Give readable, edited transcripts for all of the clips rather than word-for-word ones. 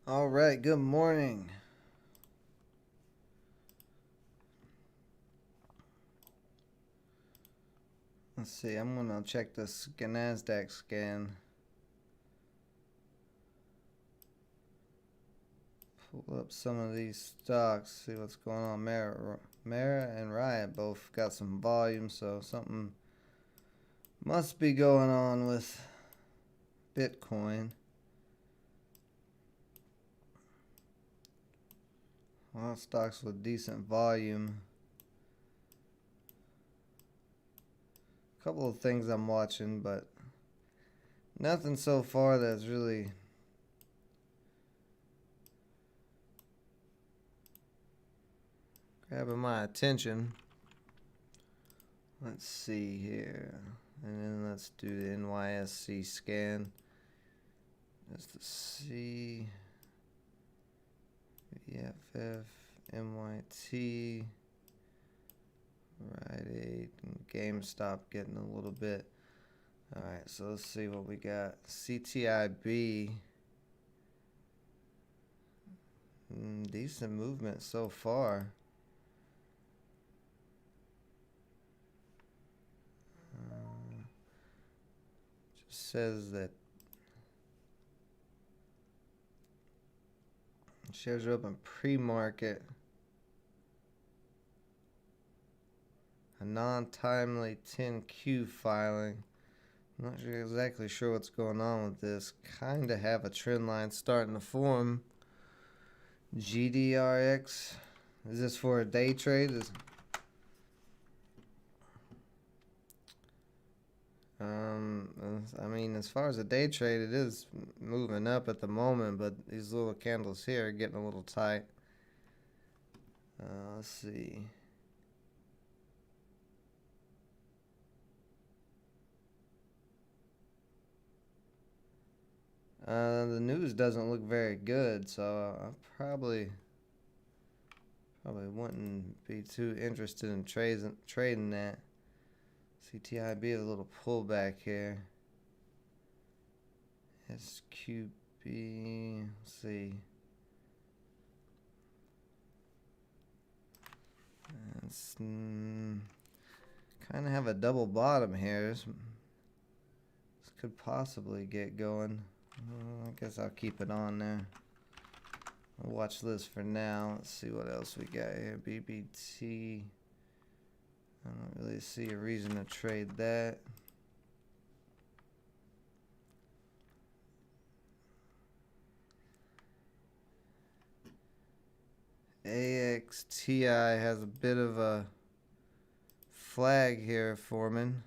All right, good morning. Let's see, I'm gonna check the NASDAQ scan. Pull up some of these stocks, see what's going on. Mara and Riot both got some volume, so something must be going on with Bitcoin. A lot of stocks with decent volume. A couple of things I'm watching, but nothing so far that's really grabbing my attention. Let's see here. And then let's do the NYSE scan. Just to see. VFF, MYT, Rite Aid, and GameStop getting a little bit. Alright, so let's see what we got. CTIB. Decent movement so far. Just says that shares are open pre-market. A non-timely 10Q filing. I'm not exactly sure what's going on with this. Kind of have a trend line starting to form. GDRX. Is this for a day trade? I mean, as far as a day trade, it is moving up at the moment, but these little candles here are getting a little tight. Let's see. The news doesn't look very good, so I probably wouldn't be too interested in trading that. CTIB, a little pullback here. SQB, let's see. It's kind of have a double bottom here. This could possibly get going. I guess I'll keep it on there. I'll watch this for now. Let's see what else we got here. BBT. I don't really see a reason to trade that. AXTI has a bit of a flag here forming.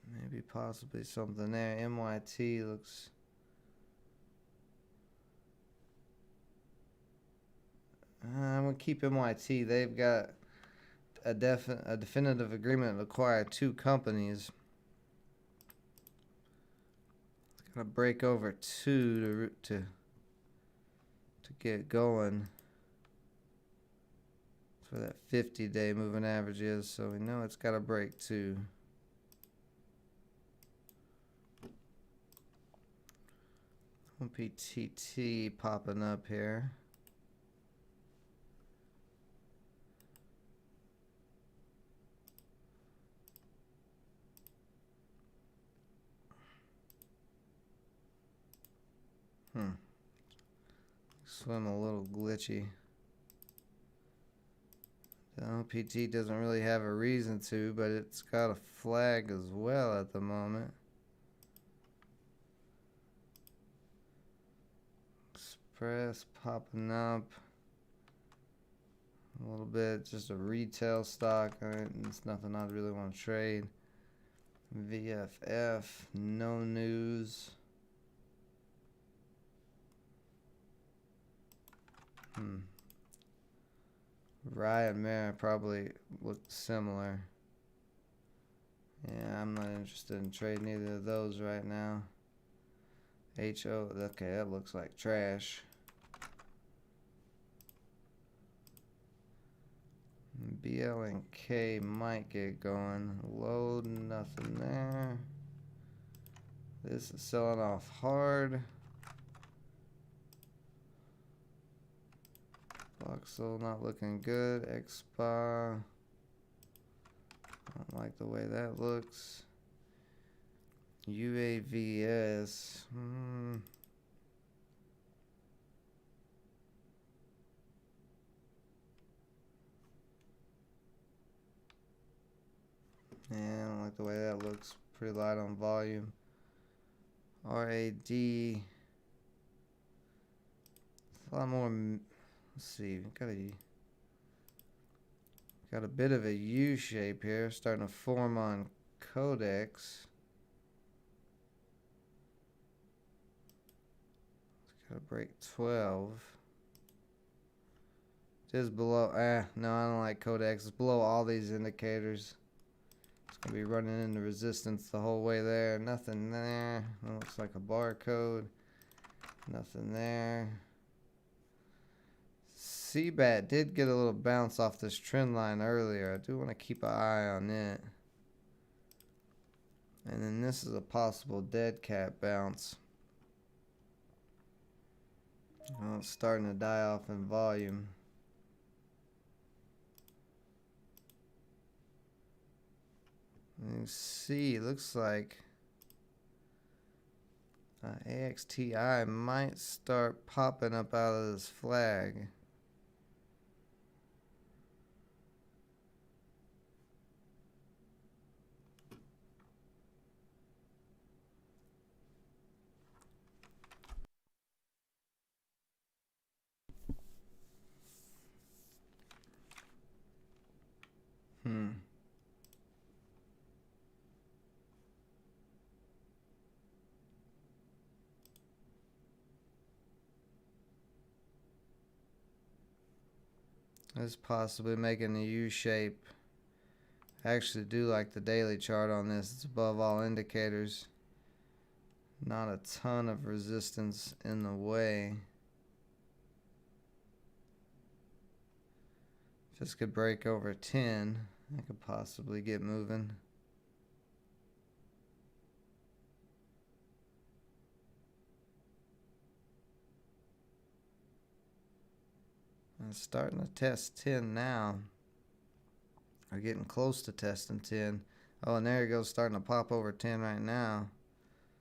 Maybe possibly something there. MYT looks... I'm going to keep MYT. They've got a definitive agreement to acquire 2 companies. It's got to break over 2 to get going. That's where that 50-day moving average is, so we know it's got to break 2. PTT popping up here. Swim a little glitchy. The LPT doesn't really have a reason to, but it's got a flag as well at the moment. Express popping up a little bit, just a retail stock. It's nothing I'd really want to trade. VFF, no news. Riot Mara probably look similar. Yeah, I'm not interested in trading either of those right now. HO, okay, that looks like trash. BL and K might get going. Load, nothing there. This is selling off hard. Voxel not looking good. Expa. I don't like the way that looks. UAVS. Yeah, I don't like the way that looks. Pretty light on volume. RAD. A lot more. Let's see. Got a bit of a U shape here, starting to form on Codex. It's got to break 12. It is below. No, I don't like Codex. It's below all these indicators. It's gonna be running into resistance the whole way there. Nothing there. That looks like a barcode. Nothing there. CBAT did get a little bounce off this trend line earlier. I do want to keep an eye on it. And then this is a possible dead cat bounce. Oh, it's starting to die off in volume. You see, it looks like AXTI might start popping up out of this flag. It's possibly making a U shape. I actually do like the daily chart on this. It's above all indicators. Not a ton of resistance in the way. If this could break over 10, I could possibly get moving. It's starting to test 10 now. We're getting close to testing 10. Oh, and there it goes, starting to pop over 10 right now.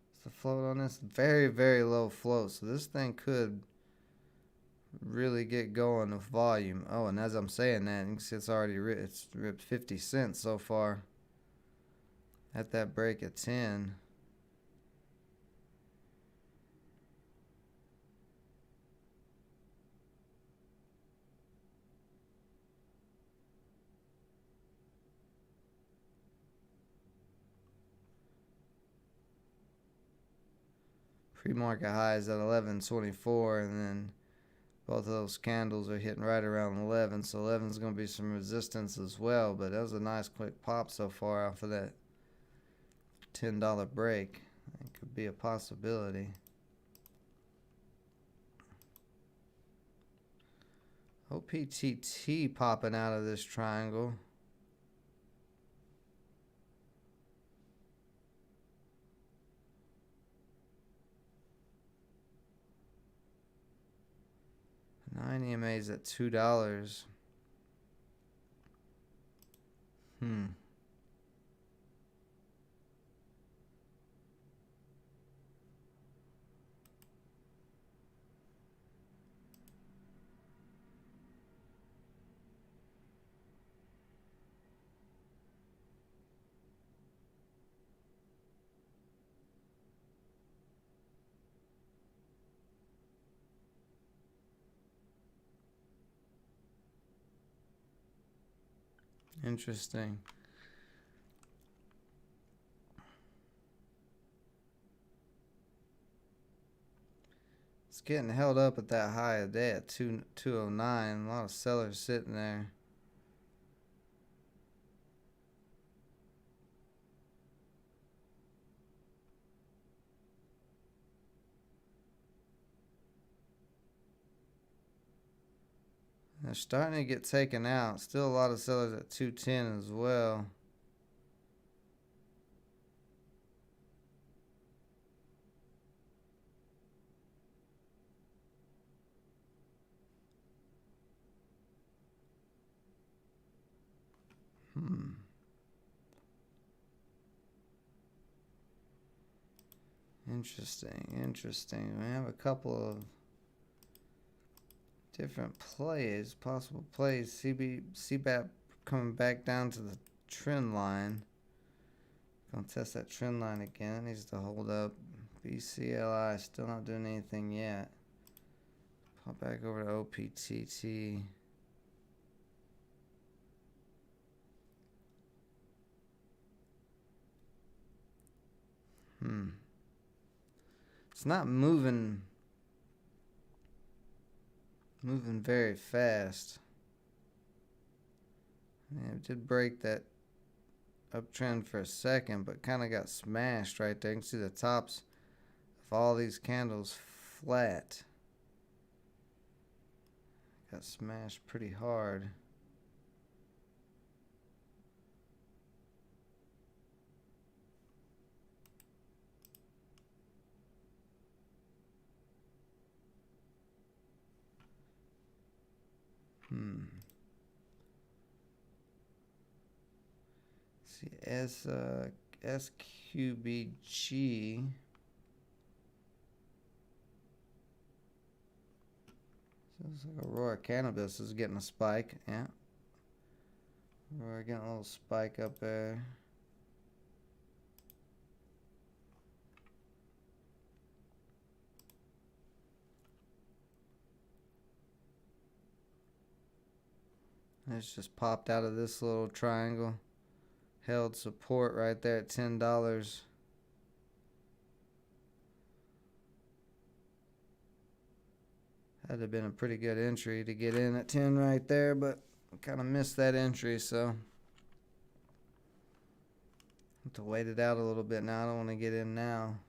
It's the float on this very, very low float. So this thing could really get going with volume. Oh, and as I'm saying that, you can see it's already ripped 50 cents so far at that break at 10. Pre-market highs at 11.24, and then both of those candles are hitting right around 11. So 11 is going to be some resistance as well. But that was a nice quick pop so far off of that $10 break. It could be a possibility. OPTT popping out of this triangle. Nine EMA's at $2. Interesting. It's getting held up at that high of day at 209. A lot of sellers sitting there. They're starting to get taken out. Still a lot of sellers at 210 as well. Interesting. We have a couple of different plays, possible plays. CBAP coming back down to the trend line. Gonna test that trend line again. It needs to hold up. BCLI still not doing anything yet. Pop back over to OPTT. It's not moving very fast. Yeah, it did break that uptrend for a second, but kind of got smashed right there. You can see the tops of all these candles flat. Got smashed pretty hard. See, SQBG. So it's like Aurora Cannabis is getting a spike. Yeah. We're getting a little spike up there. It's just popped out of this little triangle. Held support right there at $10. That'd have been a pretty good entry to get in at 10 right there, but kind of missed that entry, so have to wait it out a little bit now. I don't want to get in now.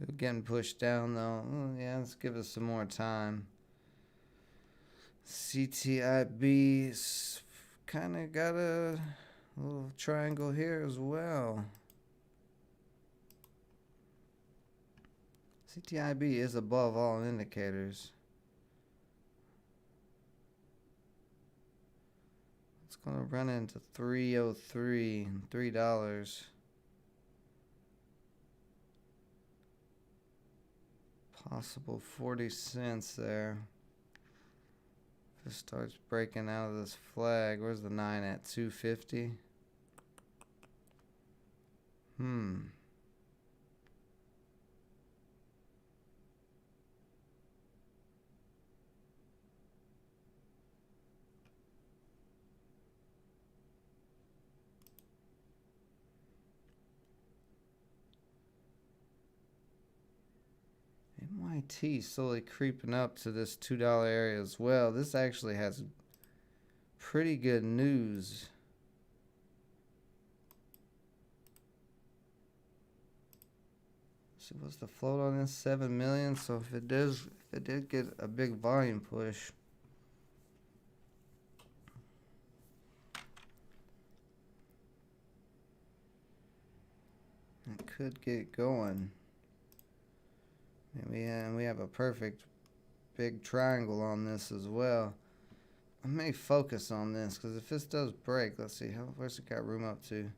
We're getting pushed down though. Yeah, let's give it some more time. CTIB kind of got a little triangle here as well. CTIB is above all indicators. It's going to run into 303, $3. Possible 40 cents there. If it starts breaking out of this flag, where's the 9 at? 250? MYT slowly creeping up to this $2 area as well. This actually has pretty good news. So what's the float on this? 7 million. So if it did get a big volume push, it could get going. And we have a perfect big triangle on this as well. I may focus on this because if this does break, let's see, where's it got room up to?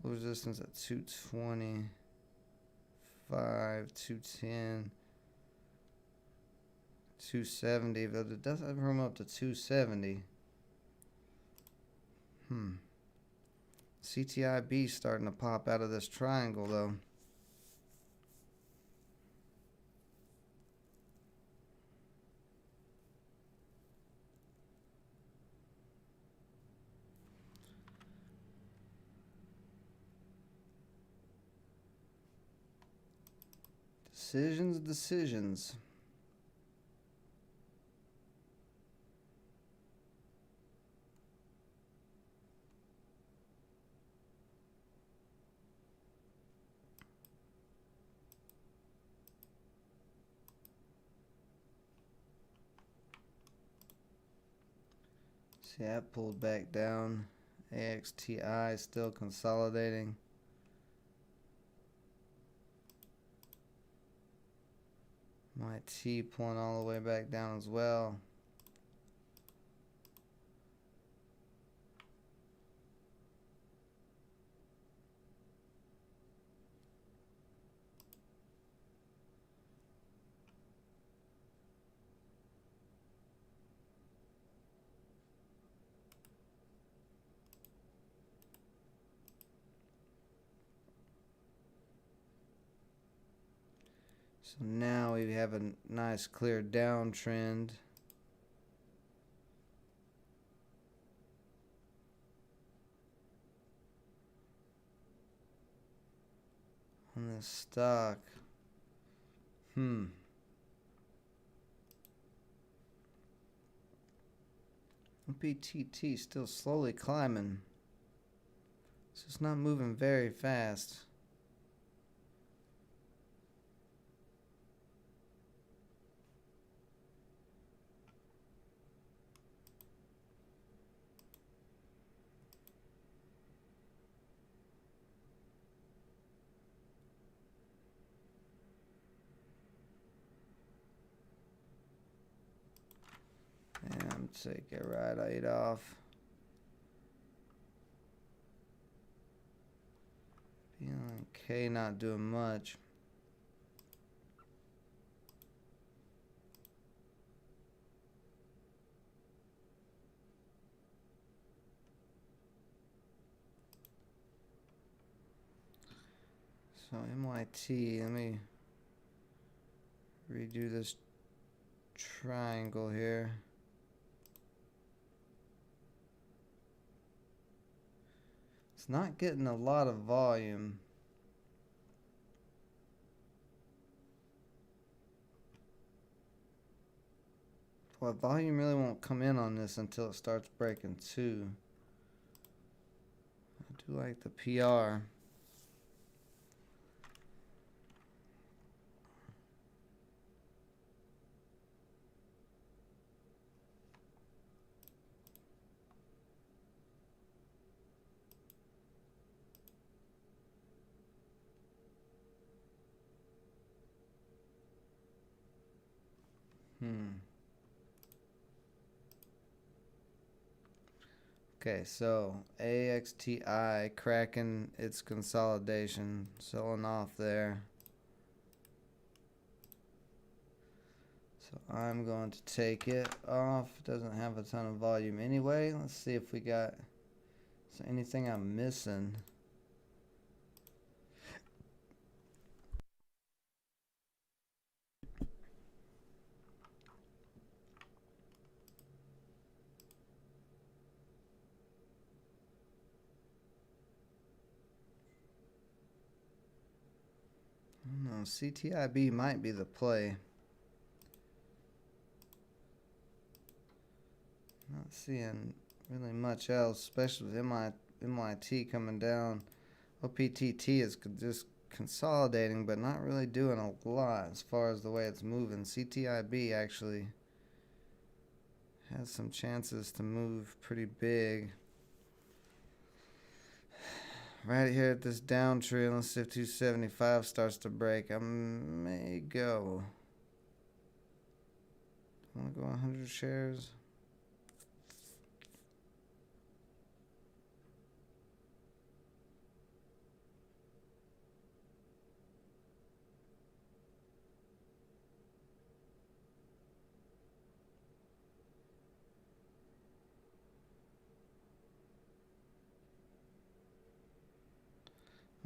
Resistance at 225, 210, 270, but it does have room up to 270. CTIB starting to pop out of this triangle though. Decisions. See, that pulled back down AXTI still consolidating. My T pulling all the way back down as well. So now we have a nice clear downtrend. On this stock. PTT still slowly climbing. So it's not moving very fast. And take it right off. BLNK not doing much. So MYT, let me redo this triangle here. It's not getting a lot of volume. Well, volume really won't come in on this until it starts breaking 2. I do like the PR. Okay, so AXTI cracking its consolidation, selling off there. So I'm going to take it off. Doesn't have a ton of volume anyway. Let's see if we got anything I'm missing. No, CTIB might be the play. Not seeing really much else, especially with MYT coming down. OPTT is just consolidating, but not really doing a lot as far as the way it's moving. CTIB actually has some chances to move pretty big. Right here at this downtrend, let's see if 275 starts to break. I may go. I want to go 100 shares.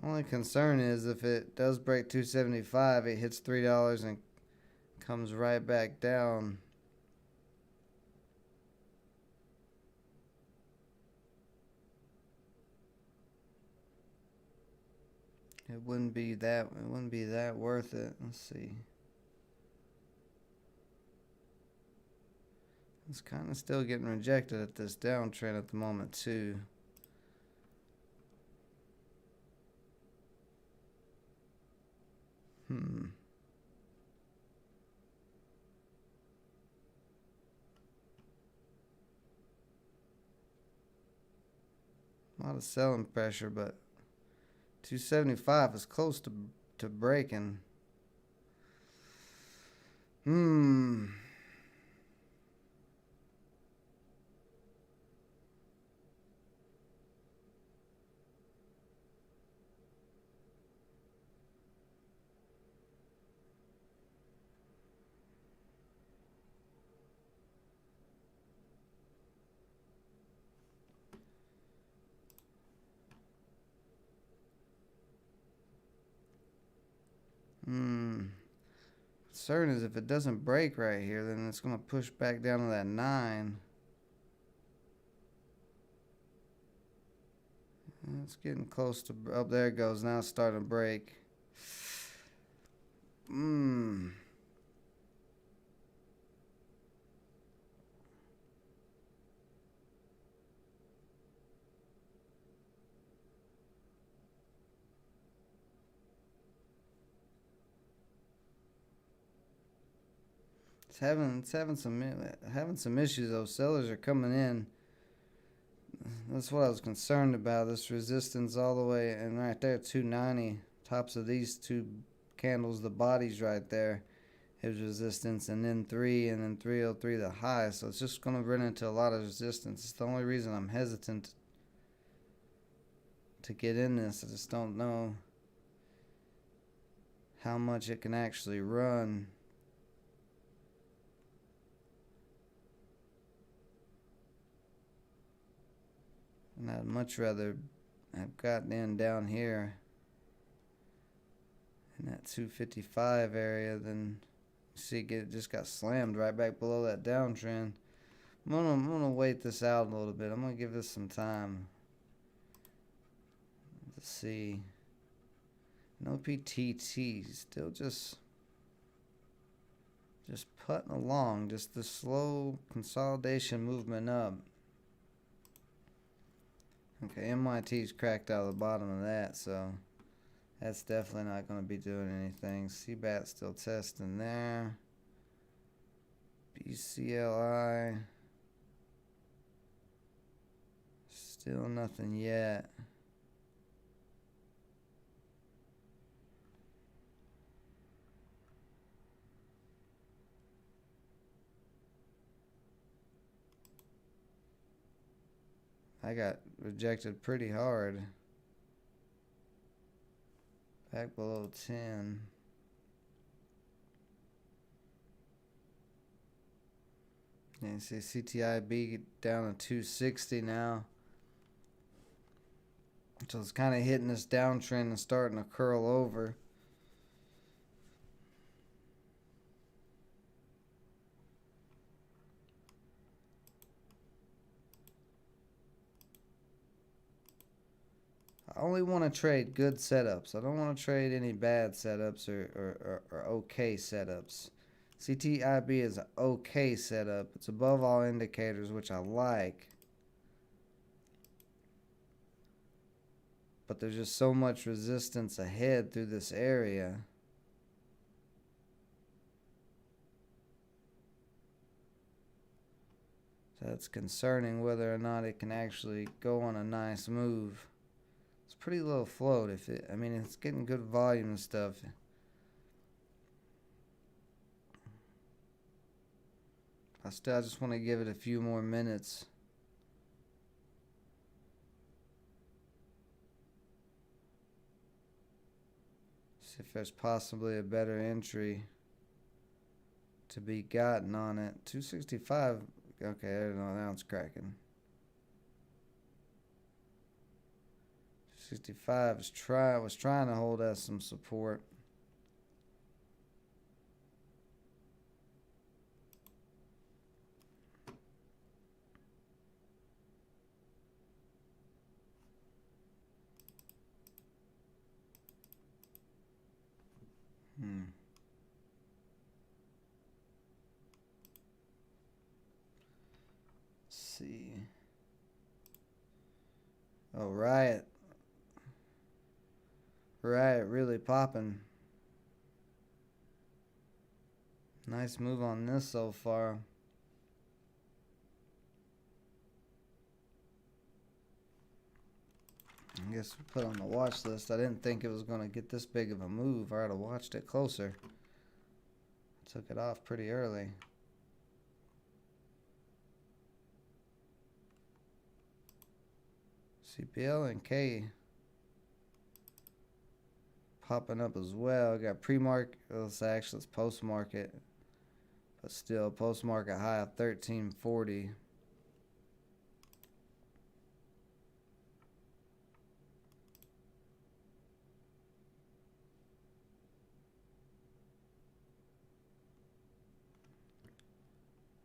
Only concern is if it does break 275, it hits $3 and comes right back down. It wouldn't be that worth it. Let's see. It's kind of still getting rejected at this downtrend at the moment too. A lot of selling pressure, but 275 is close to breaking. Hmm. Concern is if it doesn't break right here, then it's going to push back down to that 9. It's getting close to... Oh, there it goes. Now it's starting to break. having some issues though. Sellers are coming in. That's what I was concerned about. This resistance all the way, and right there, 290. Tops of these two candles, the bodies right there, is resistance, and then 3, and then 303 the high. So it's just going to run into a lot of resistance. It's the only reason I'm hesitant to get in this. I just don't know how much it can actually run. And I'd much rather have gotten in down here in that 255 area than see it just got slammed right back below that downtrend. I'm gonna wait this out a little bit. I'm gonna give this some time to see. No PTT, still just putting along, just the slow consolidation movement up. Okay, MYT's cracked out of the bottom of that, so that's definitely not going to be doing anything. CBAT still testing there. BCLI, still nothing yet. I got rejected pretty hard. Back below 10. And you see CTIB down to 260 now. So it's kind of hitting this downtrend and starting to curl over. I only want to trade good setups. I don't want to trade any bad setups or okay setups. CTIB is an okay setup. It's above all indicators, which I like. But there's just so much resistance ahead through this area. So that's concerning whether or not it can actually go on a nice move. It's pretty low float. I mean, it's getting good volume and stuff. I just want to give it a few more minutes. See if there's possibly a better entry to be gotten on it. 265. Okay, now it's cracking. 65 was trying to hold us some support. Let's see. Oh, Riot. Riot really popping. Nice move on this so far. I guess we put on the watch list. I didn't think it was going to get this big of a move. I'd have watched it closer. Took it off pretty early. CPL and K popping up as well. Got pre-market. It's post-market. But still, post-market high of 1340.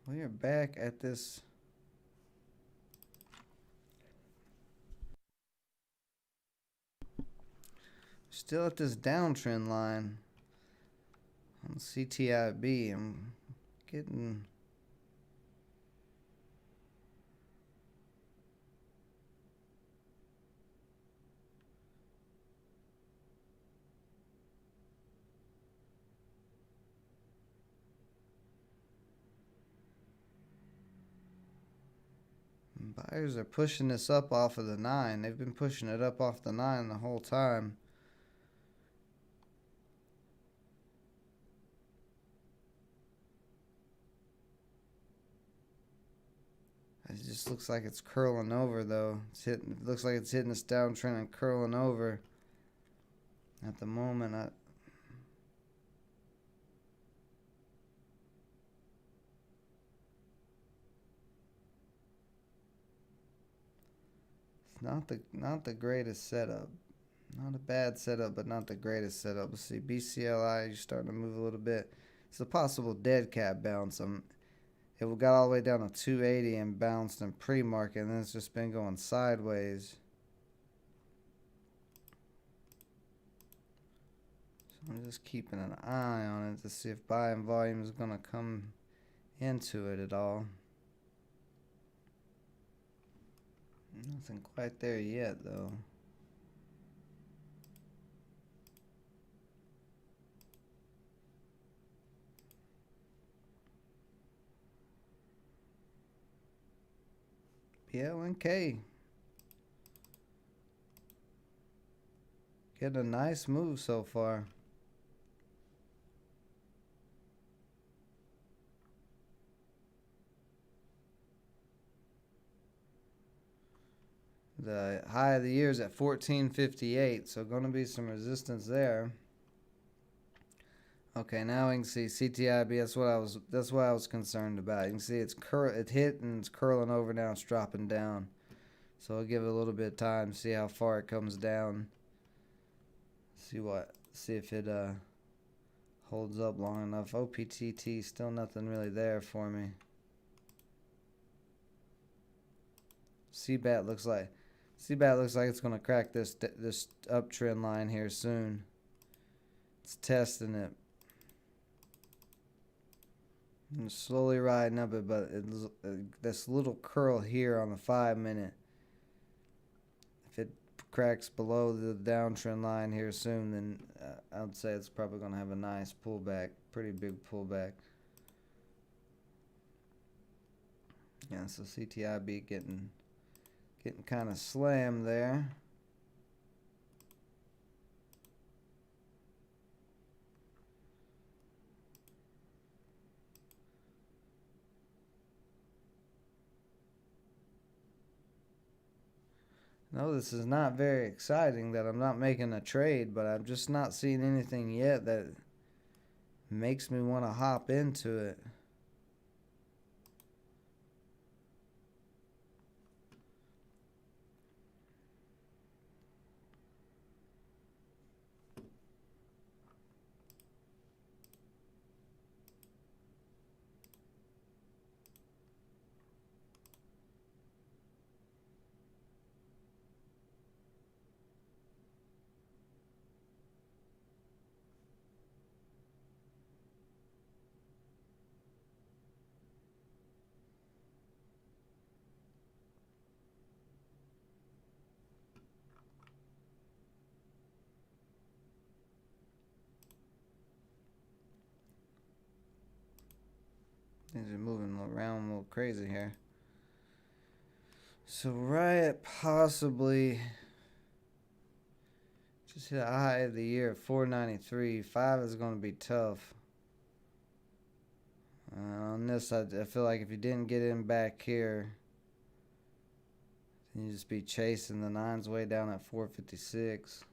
We are back at this. Still at this downtrend line on CTIB. I'm getting. Buyers are pushing this up off of the 9. They've been pushing it up off the 9 the whole time. It just looks like it's curling over though. It looks like it's hitting this downtrend and curling over. At the moment, it's not the greatest setup. Not a bad setup, but not the greatest setup. Let's see, BCLI, you're starting to move a little bit. It's a possible dead cat bounce. It got all the way down to 280 and bounced in pre-market, and then it's just been going sideways. So I'm just keeping an eye on it to see if buying volume is going to come into it at all. Nothing quite there yet, though. BLNK. Getting a nice move so far. The high of the year is at 1458, so going to be some resistance there. Okay, now we can see CTIB. That's what I was concerned about. You can see it hit and it's curling over now. It's dropping down. So I'll give it a little bit of time. See how far it comes down. See if it holds up long enough. OPTT still nothing really there for me. CBAT looks like it's gonna crack this uptrend line here soon. It's testing it. I'm slowly riding up it, but this little curl here on the 5-minute. If it cracks below the downtrend line here soon, then I would say it's probably going to have a nice pullback, pretty big pullback. Yeah, so CTIB getting kind of slammed there. No, this is not very exciting that I'm not making a trade, but I'm just not seeing anything yet that makes me want to hop into it. Things are moving around a little crazy here. So right at possibly Just hit a high of the year at 493. 5 is going to be tough. On this, I feel like if you didn't get in back here, then you just be chasing the 9's way down at 456.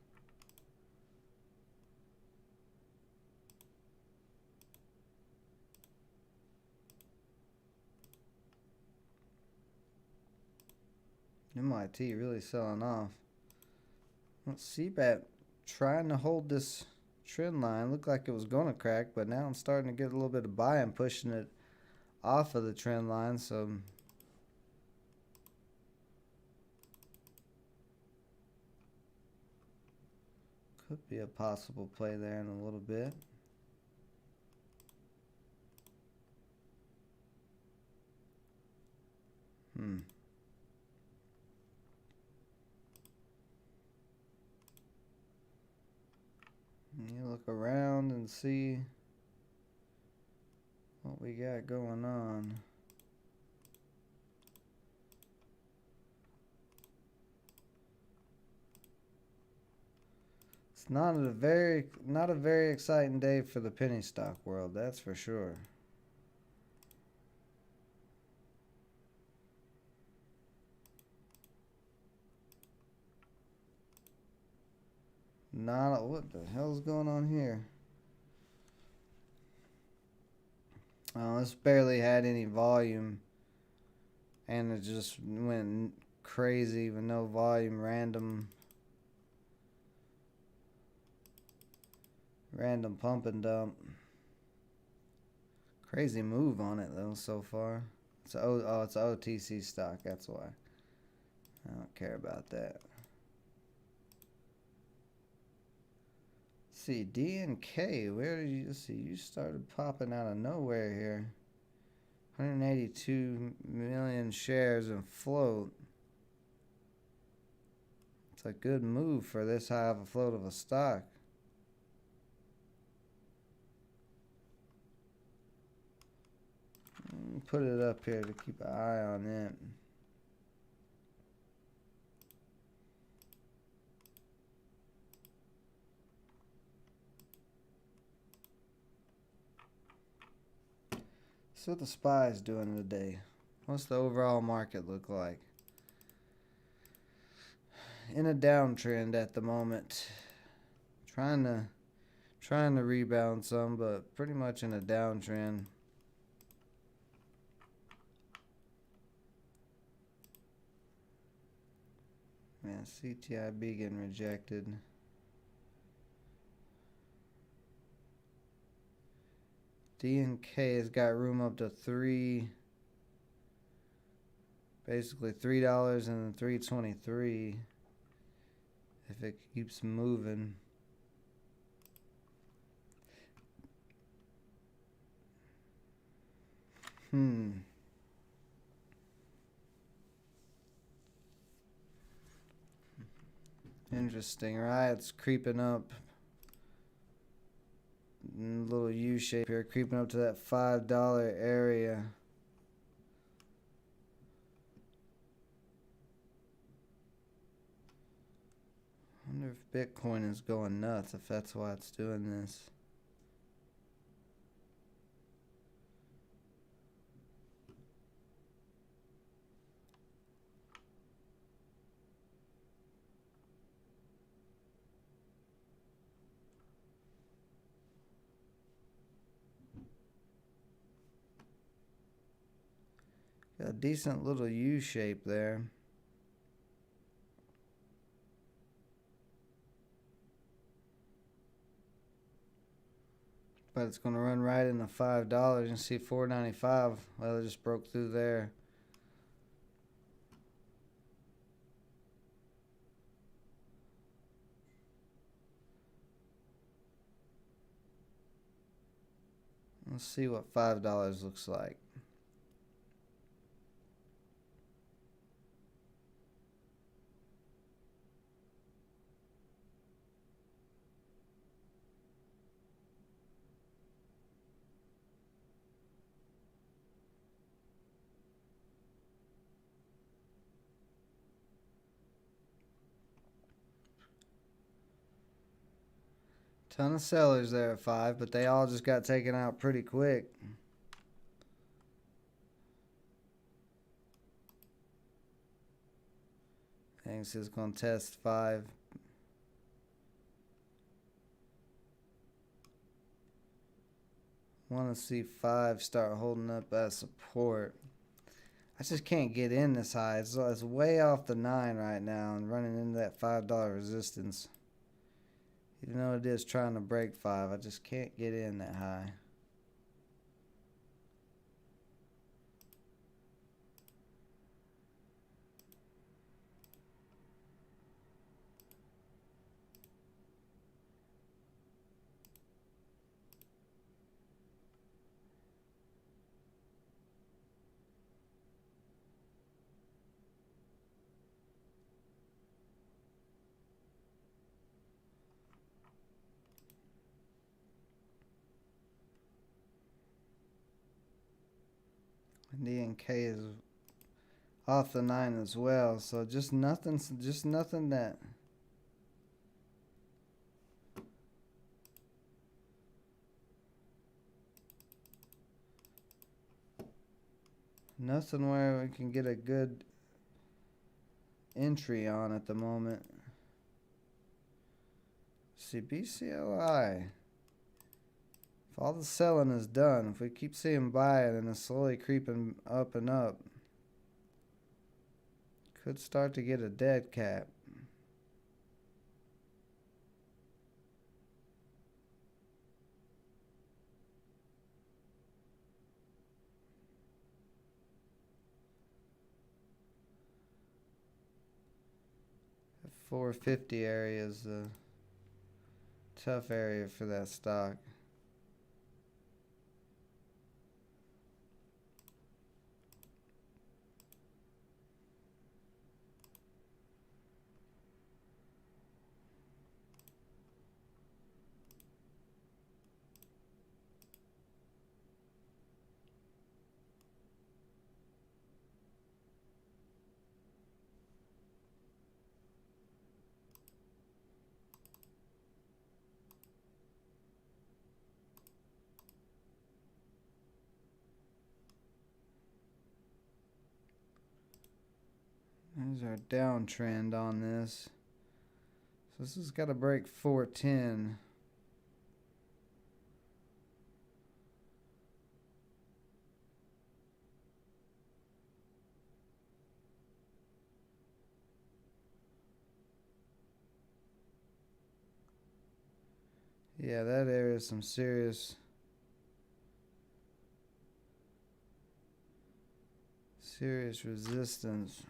MIT really selling off. Let's see, CBAT trying to hold this trend line. Looked like it was going to crack, but now I'm starting to get a little bit of buy and pushing it off of the trend line. So could be a possible play there in a little bit. You look around and see what we got going on. It's not a very exciting day for the penny stock world, that's for sure. What the hell's going on here? Oh, this barely had any volume, and it just went crazy with no volume. Random pump and dump. Crazy move on it though so far. It's it's OTC stock. That's why. I don't care about that. See, D and K, where did you see? You started popping out of nowhere here. 182 million shares in float. It's a good move for this high of a float of a stock. Put it up here to keep an eye on it. So what the SPY is doing today. What's the overall market look like? In a downtrend at the moment. Trying to rebound some, but pretty much in a downtrend. Man, CTIB getting rejected. D and K has got room up to basically $3 and $3.23 if it keeps moving. Interesting, right? It's creeping up. Little U shape here, creeping up to that $5 area. I wonder if Bitcoin is going nuts, if that's why it's doing this. Got a decent little U shape there. But it's going to run right into $5. You see $4.95. Well, it just broke through there. Let's see what $5 looks like. Ton of sellers there at 5, but they all just got taken out pretty quick. Thanks is going to test 5. Want to see 5 start holding up as support. I just can't get in this high. It's way off the 9 right now and running into that $5 resistance. Even though it is trying to break 5, I just can't get in that high. DNK is off the 9 as well, so just nothing that nothing where we can get a good entry on at the moment. See, BCLI. If all the selling is done, if we keep seeing buy it and it's slowly creeping up and up, could start to get a dead cap. The 450 area is a tough area for that stock. There's our downtrend on this. So this has got to break 410. Yeah, that area is some serious resistance.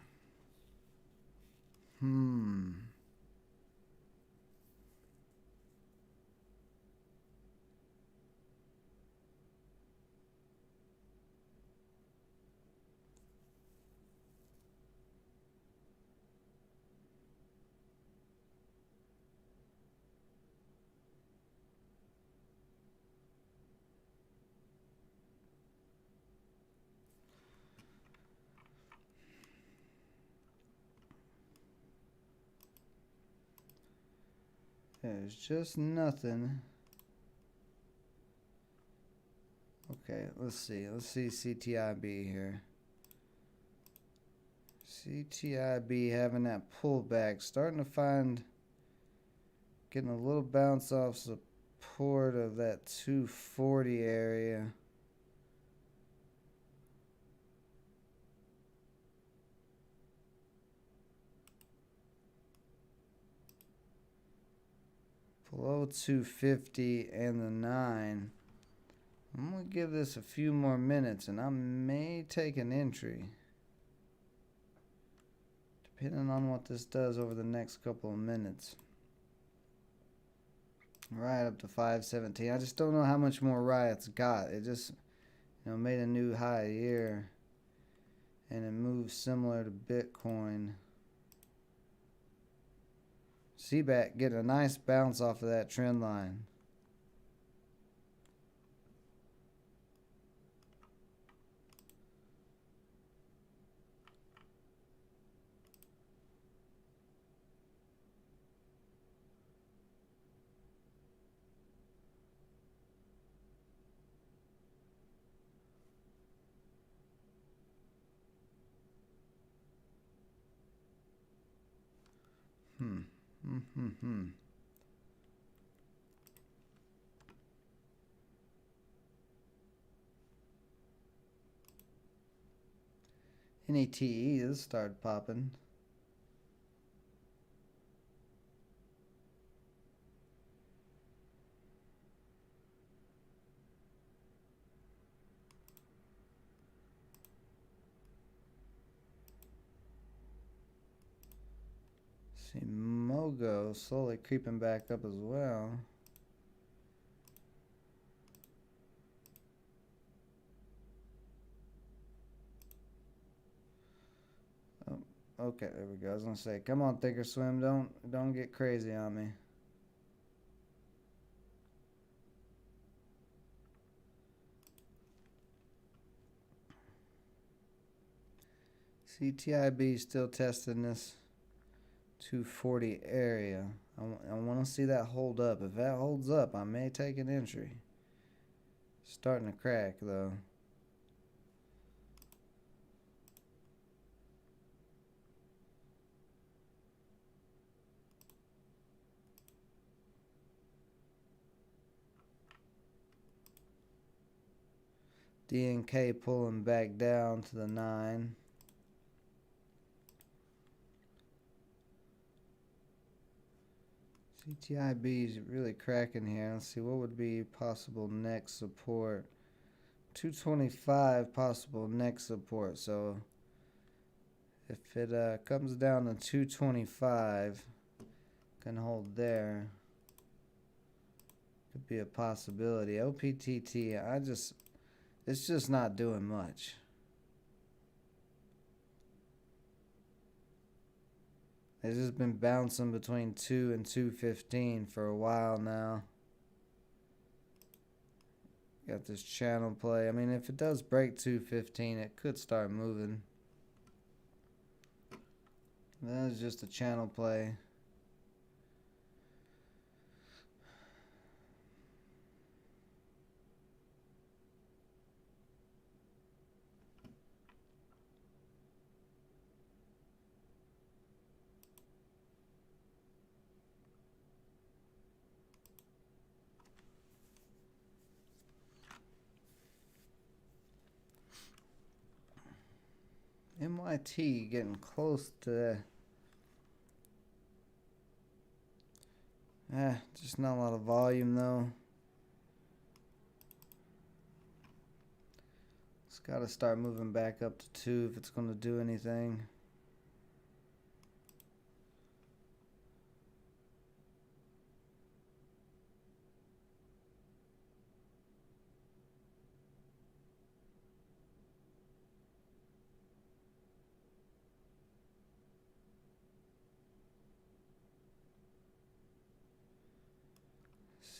There's just nothing. Okay, let's see. Let's see CTIB here. CTIB having that pullback. Starting to find, getting a little bounce off support of that 240 area. Below 250 and the 9. I'm going to give this a few more minutes and I may take an entry. Depending on what this does over the next couple of minutes. Right up to 517. I just don't know how much more Riot's got. It just, made a new high here. And it moves similar to Bitcoin. CBAC getting a nice bounce off of that trend line. NETEs started popping. See, Mogo slowly creeping back up as well. Oh, okay, there we go. I was gonna say, come on, Thinkorswim, don't get crazy on me. CTIB still testing this 240 area. I want to see that hold up. If that holds up, I may take an entry. Starting to crack though. DNK pulling back down to the 9. CTIB is really cracking here. Let's see what would be possible next support. 225 possible next support. So if it comes down to 225, can hold there. Could be a possibility. OPTT, it's just not doing much. It's just been bouncing between 2 and 215 for a while now. Got this channel play. I mean, if it does break 215, it could start moving. That is just a channel play. MYT getting close to just not a lot of volume though. It's got to start moving back up to 2 if it's going to do anything.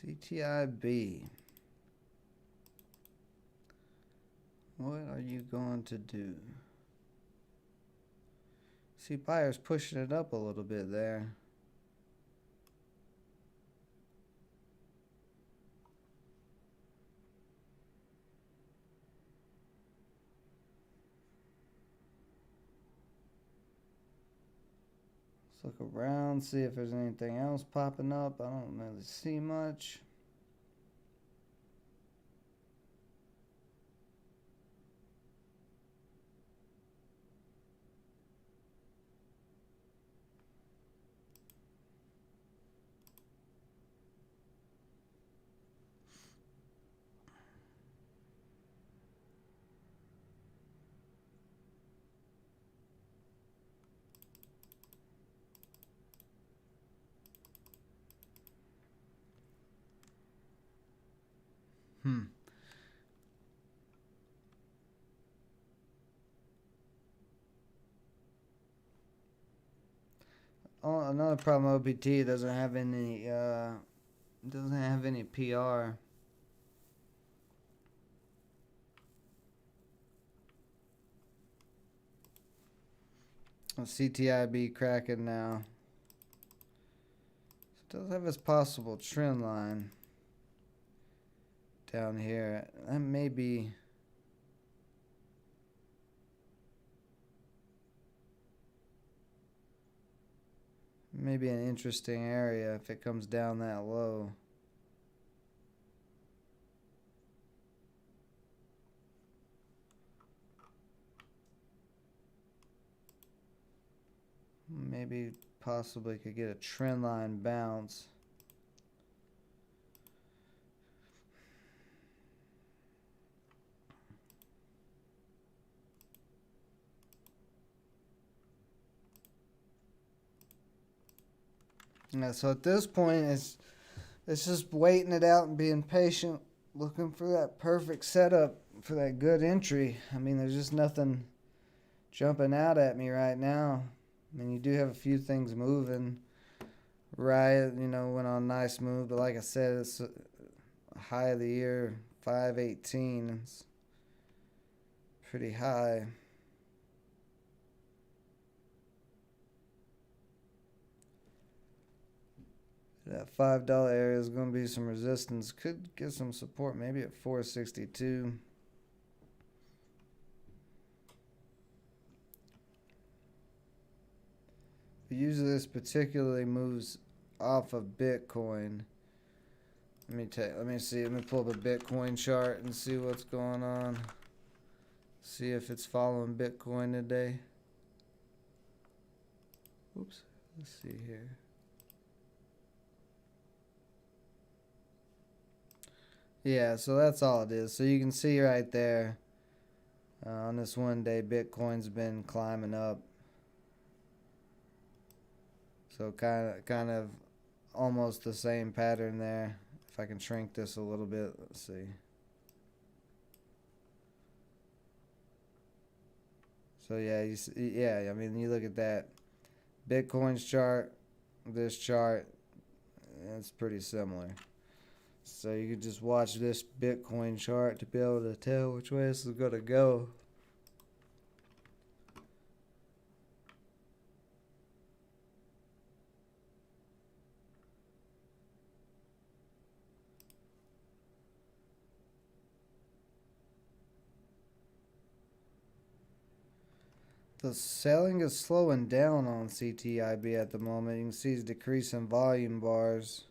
CTIB. What are you going to do? See, buyers pushing it up a little bit there. Let's look around, see if there's anything else popping up. I don't really see much. Oh, another problem. OPT doesn't have any PR. CTIB cracking now. So it does have this possible trend line down here. That may be maybe an interesting area if it comes down that low. Maybe possibly could get a trend line bounce. Yeah, so at this point it's just waiting it out and being patient, looking for that perfect setup for that good entry. I mean, there's just nothing jumping out at me right now. I mean, you do have a few things moving. Riot, went on a nice move, but like I said, it's a high of the year, 518. It's pretty high. That $5 area is going to be some resistance. Could get some support maybe at 462. Usually this particularly moves off of Bitcoin. Let me see. Let me pull up a Bitcoin chart and see what's going on. See if it's following Bitcoin today. Oops. Let's see here. Yeah, so that's all it is. So you can see right there on this one day, Bitcoin's been climbing up. So kind of almost the same pattern there. If I can shrink this a little bit, let's see. So yeah, I mean, you look at that Bitcoin's chart, this chart, it's pretty similar. So you could just watch this Bitcoin chart to be able to tell which way this is going to go. The selling is slowing down on CTIB at the moment. You can see it's decreasing volume bars.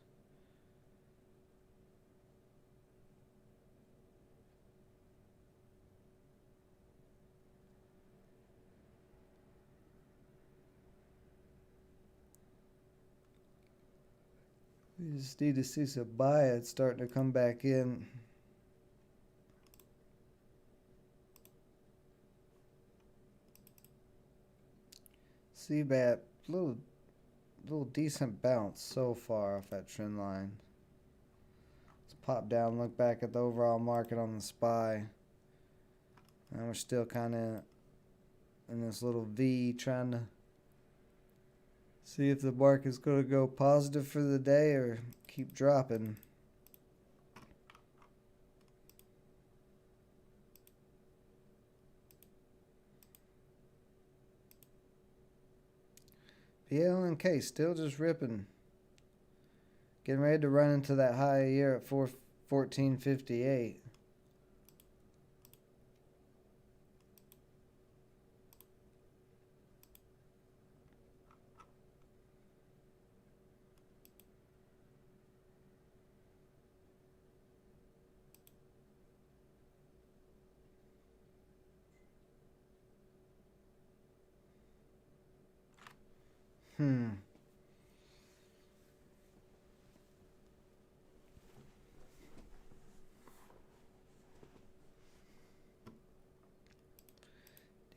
We just need to see some buy-ins starting to come back in. CBAT, little decent bounce so far off that trend line. Let's pop down, look back at the overall market on the SPY. And we're still kind of in this little V, trying to see if the market's going to go positive for the day or keep dropping. PLNK still just ripping. Getting ready to run into that high year at 1458.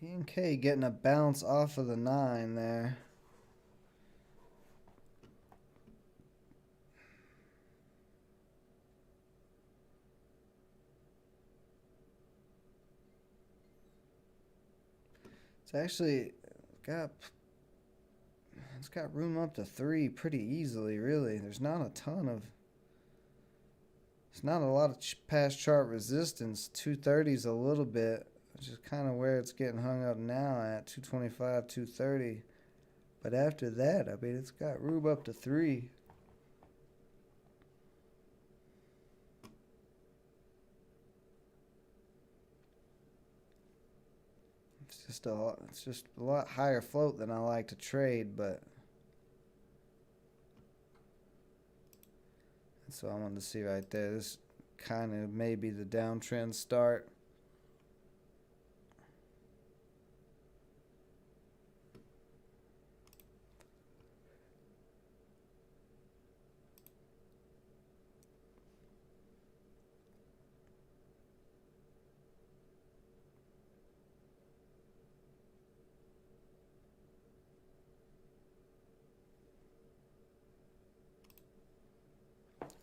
DNK getting a bounce off of the 9 there. It's actually got room up to 3 pretty easily, really. There's not a lot of past chart resistance. 230 is a little bit, which is kind of where it's getting hung up now at 225, 230. But after that, I mean, it's got room up to 3. It's just a lot higher float than I like to trade, but That's what I wanted to see right there. This kind of maybe the downtrend start.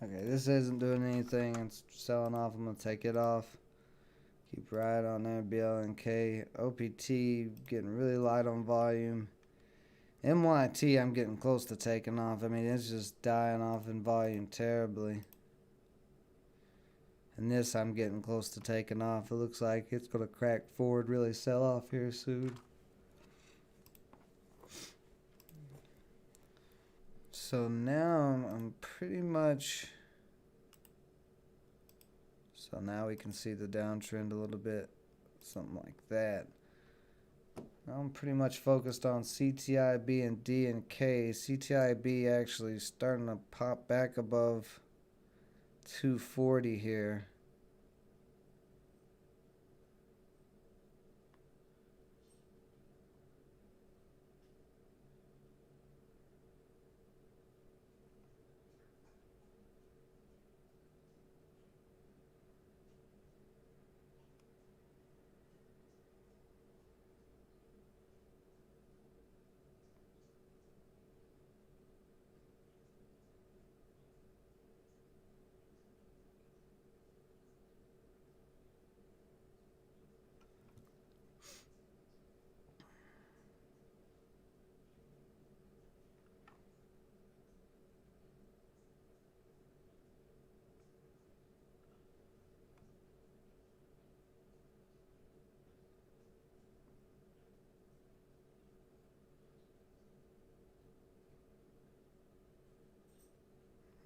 Okay, this isn't doing anything. It's selling off. I'm going to take it off. Keep right on there. BLNK. OPT getting really light on volume. MYT I'm getting close to taking off. I mean, it's just dying off in volume terribly. And this I'm getting close to taking off. It looks like it's going to crack forward, really sell off here soon. So now I'm pretty much... So now we can see the downtrend a little bit. Something like that. Now I'm pretty much focused on CTIB and D and K. CTIB actually starting to pop back above 240 here.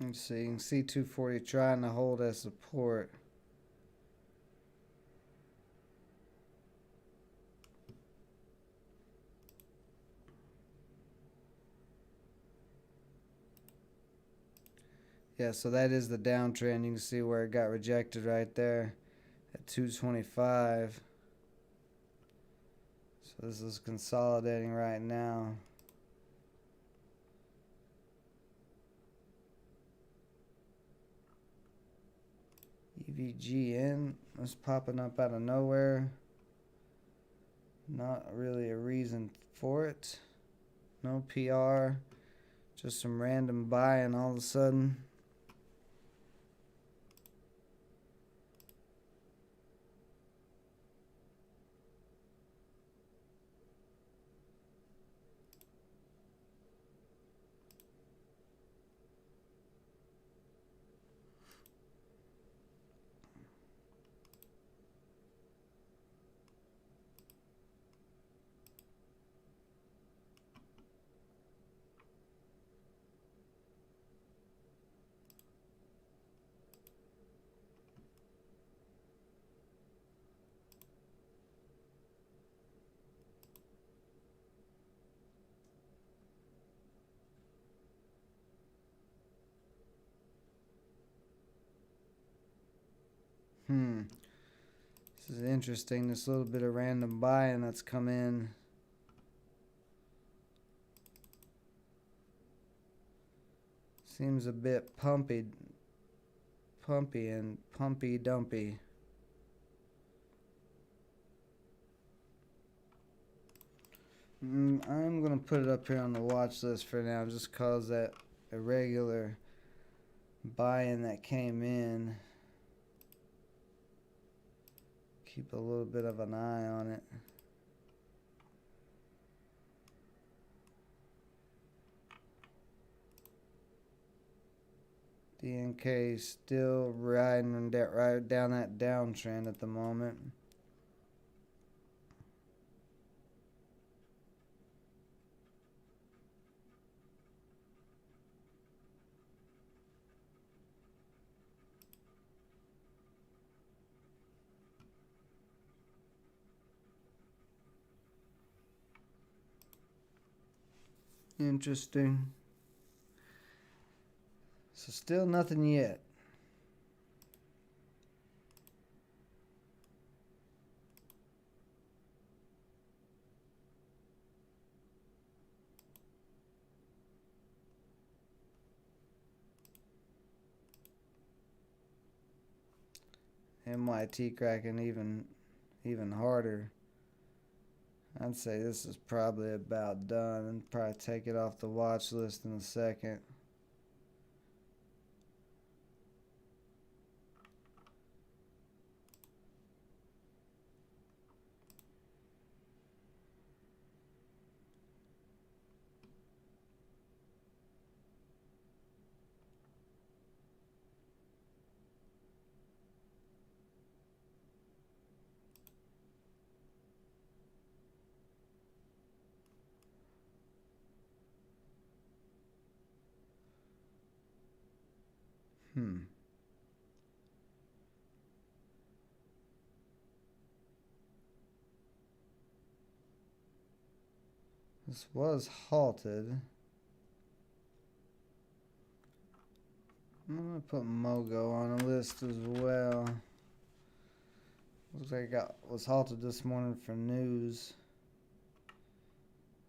Let's see, you can see 240 trying to hold as support. Yeah, so that is the downtrend. You can see where it got rejected right there at 225. So this is consolidating right now. EVGN was popping up out of nowhere. Not really a reason for it. No PR. Just some random buying all of a sudden. This is interesting. This little bit of random buying that's come in. Seems a bit pumpy and pumpy dumpy. I'm going to put it up here on the watch list for now just cause that irregular buy-in that came in. Keep a little bit of an eye on it. DNK still riding right down that downtrend at the moment. Interesting. So still nothing yet. MYT cracking even harder. I'd say this is probably about done, and probably take it off the watch list in a second. This was halted. I'm gonna put Mogo on the list as well. Looks like it was halted this morning for news.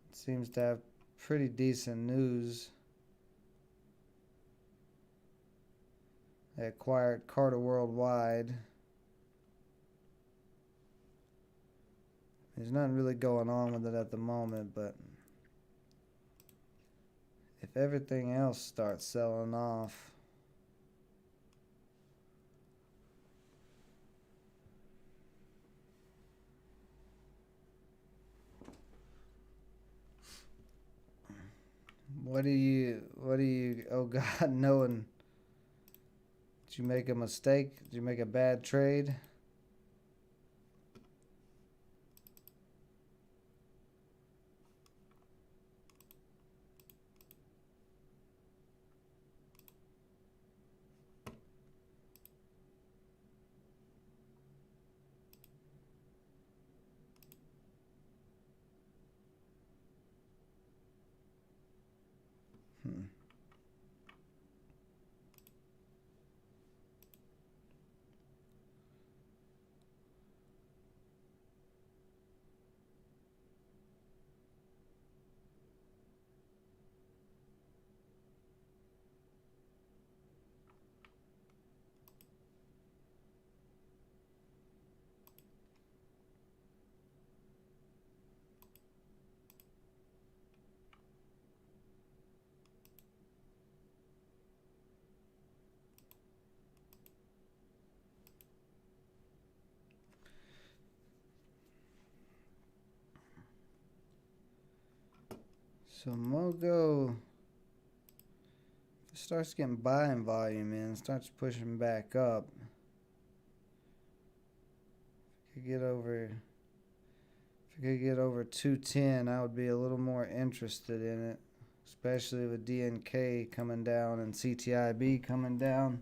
It seems to have pretty decent news. They acquired Carter Worldwide. There's nothing really going on with it at the moment, but if everything else starts selling off, what do you, oh God, knowing, did you make a mistake? Did you make a bad trade? So Mogo starts getting buying volume in, starts pushing back up. If you could get over 210, I would be a little more interested in it, especially with DNK coming down and CTIB coming down.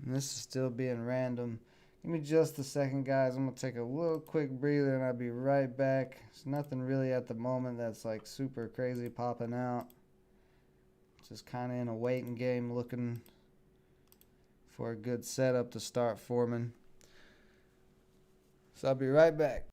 And this is still being random. Give me just a second, guys. I'm going to take a little quick breather and I'll be right back. There's nothing really at the moment that's like super crazy popping out. Just kind of in a waiting game looking for a good setup to start forming. So I'll be right back.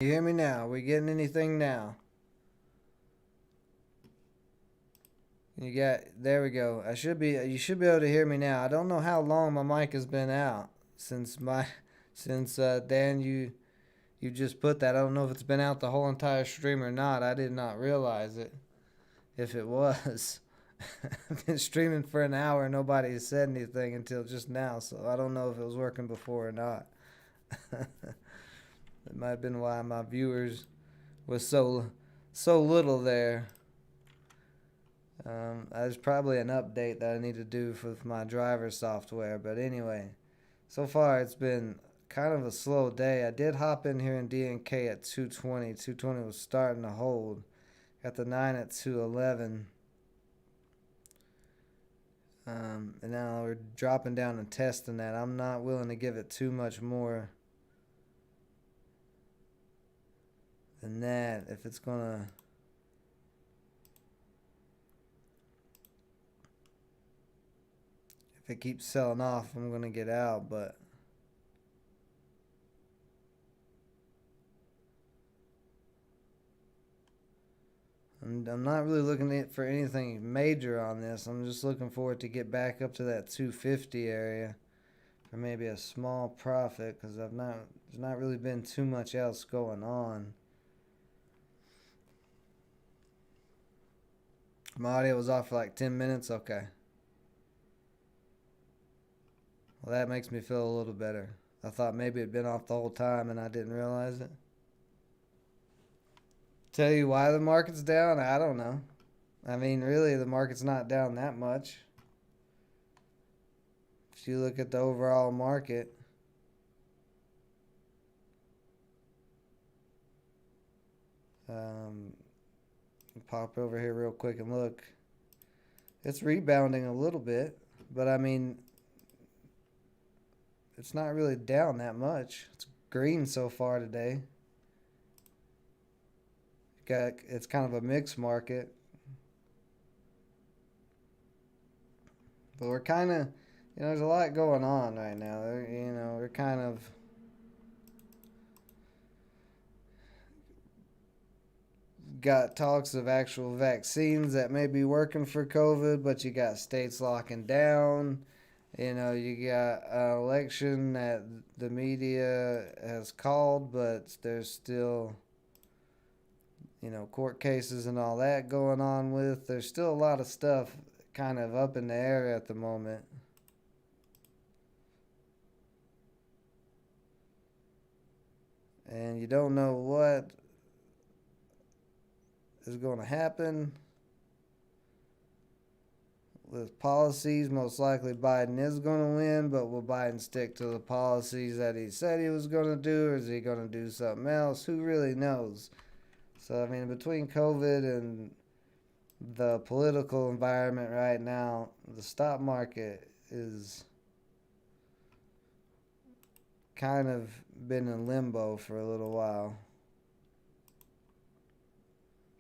You hear me now? We getting anything now? There we go. You should be able to hear me now. I don't know how long my mic has been out since Dan, you just put that. I don't know if it's been out the whole entire stream or not. I did not realize it. If it was. I've been streaming for an hour and nobody has said anything until just now, so I don't know if it was working before or not. It might have been why my viewers was so little there. There's probably an update that I need to do for my driver software, but anyway, so far it's been kind of a slow day. I did hop in here in DNK at 220. 220 was starting to hold. Got the 9 at 211. And now we're dropping down and testing that. I'm not willing to give it too much more than that. If it's gonna, if it keeps selling off, I'm gonna get out, but I'm not really looking for anything major on this. I'm just looking for it to get back up to that 250 area for maybe a small profit, because there's not really been too much else going on. My audio was off for like 10 minutes. Okay. Well, that makes me feel a little better. I thought maybe it'd been off the whole time and I didn't realize it. Tell you why the market's down? I don't know. I mean, really, the market's not down that much. If you look at the overall market, pop over here real quick and look. It's rebounding a little bit, but I mean, it's not really down that much. It's green so far today. It's kind of a mixed market. But we're kind of, there's a lot going on right now. We're kind of got talks of actual vaccines that may be working for COVID, but you got states locking down. You got an election that the media has called, but there's still, court cases and all that going on with. There's still a lot of stuff kind of up in the air at the moment. And you don't know what is going to happen with policies. Most likely Biden is going to win, but will Biden stick to the policies that he said he was going to do, or is he going to do something else? Who really knows? So, I mean, between COVID and the political environment right now, the stock market is kind of been in limbo for a little while.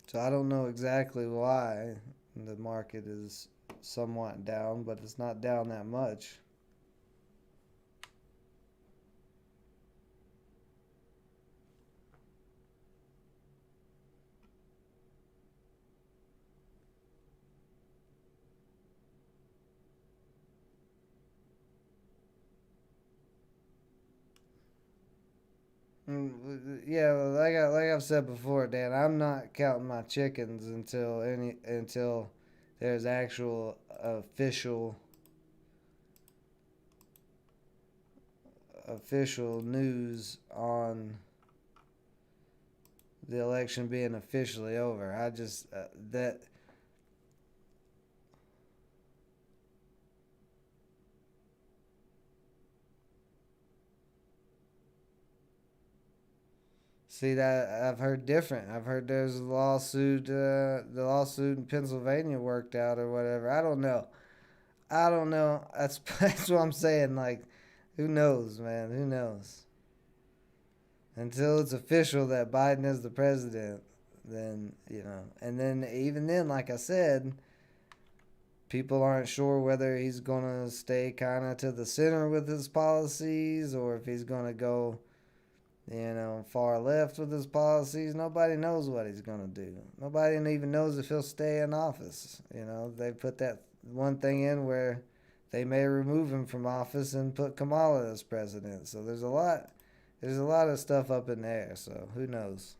So I don't know exactly why the market is somewhat down, but it's not down that much. Yeah, like I've said before, Dan, I'm not counting my chickens until there's actual official news on the election being officially over. I just that See that I've heard different. I've heard there's a lawsuit, the lawsuit in Pennsylvania worked out or whatever. I don't know. I don't know. That's what I'm saying. Like, who knows, man? Who knows? Until it's official that Biden is the president, then And then even then, like I said, people aren't sure whether he's gonna stay kind of to the center with his policies or if he's gonna go Far left with his policies. Nobody knows what he's going to do. Nobody even knows if he'll stay in office. They put that one thing in where they may remove him from office and put Kamala as president. So there's a lot of stuff up in the air. So who knows?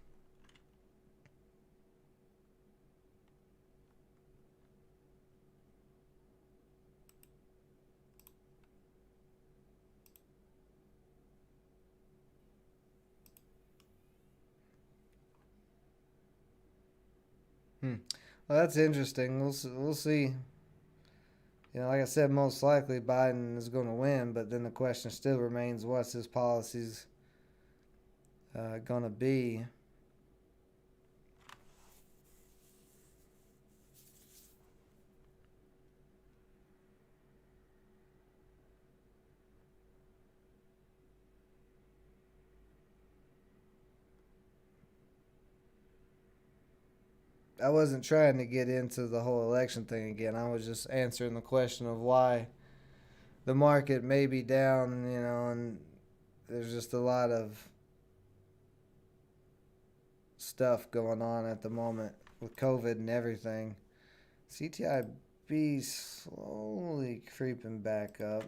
Well, that's interesting. We'll see. Like I said, most likely Biden is going to win, but then the question still remains: what's his policies going to be? I wasn't trying to get into the whole election thing again. I was just answering the question of why the market may be down, and there's just a lot of stuff going on at the moment with COVID and everything. CTIB slowly creeping back up.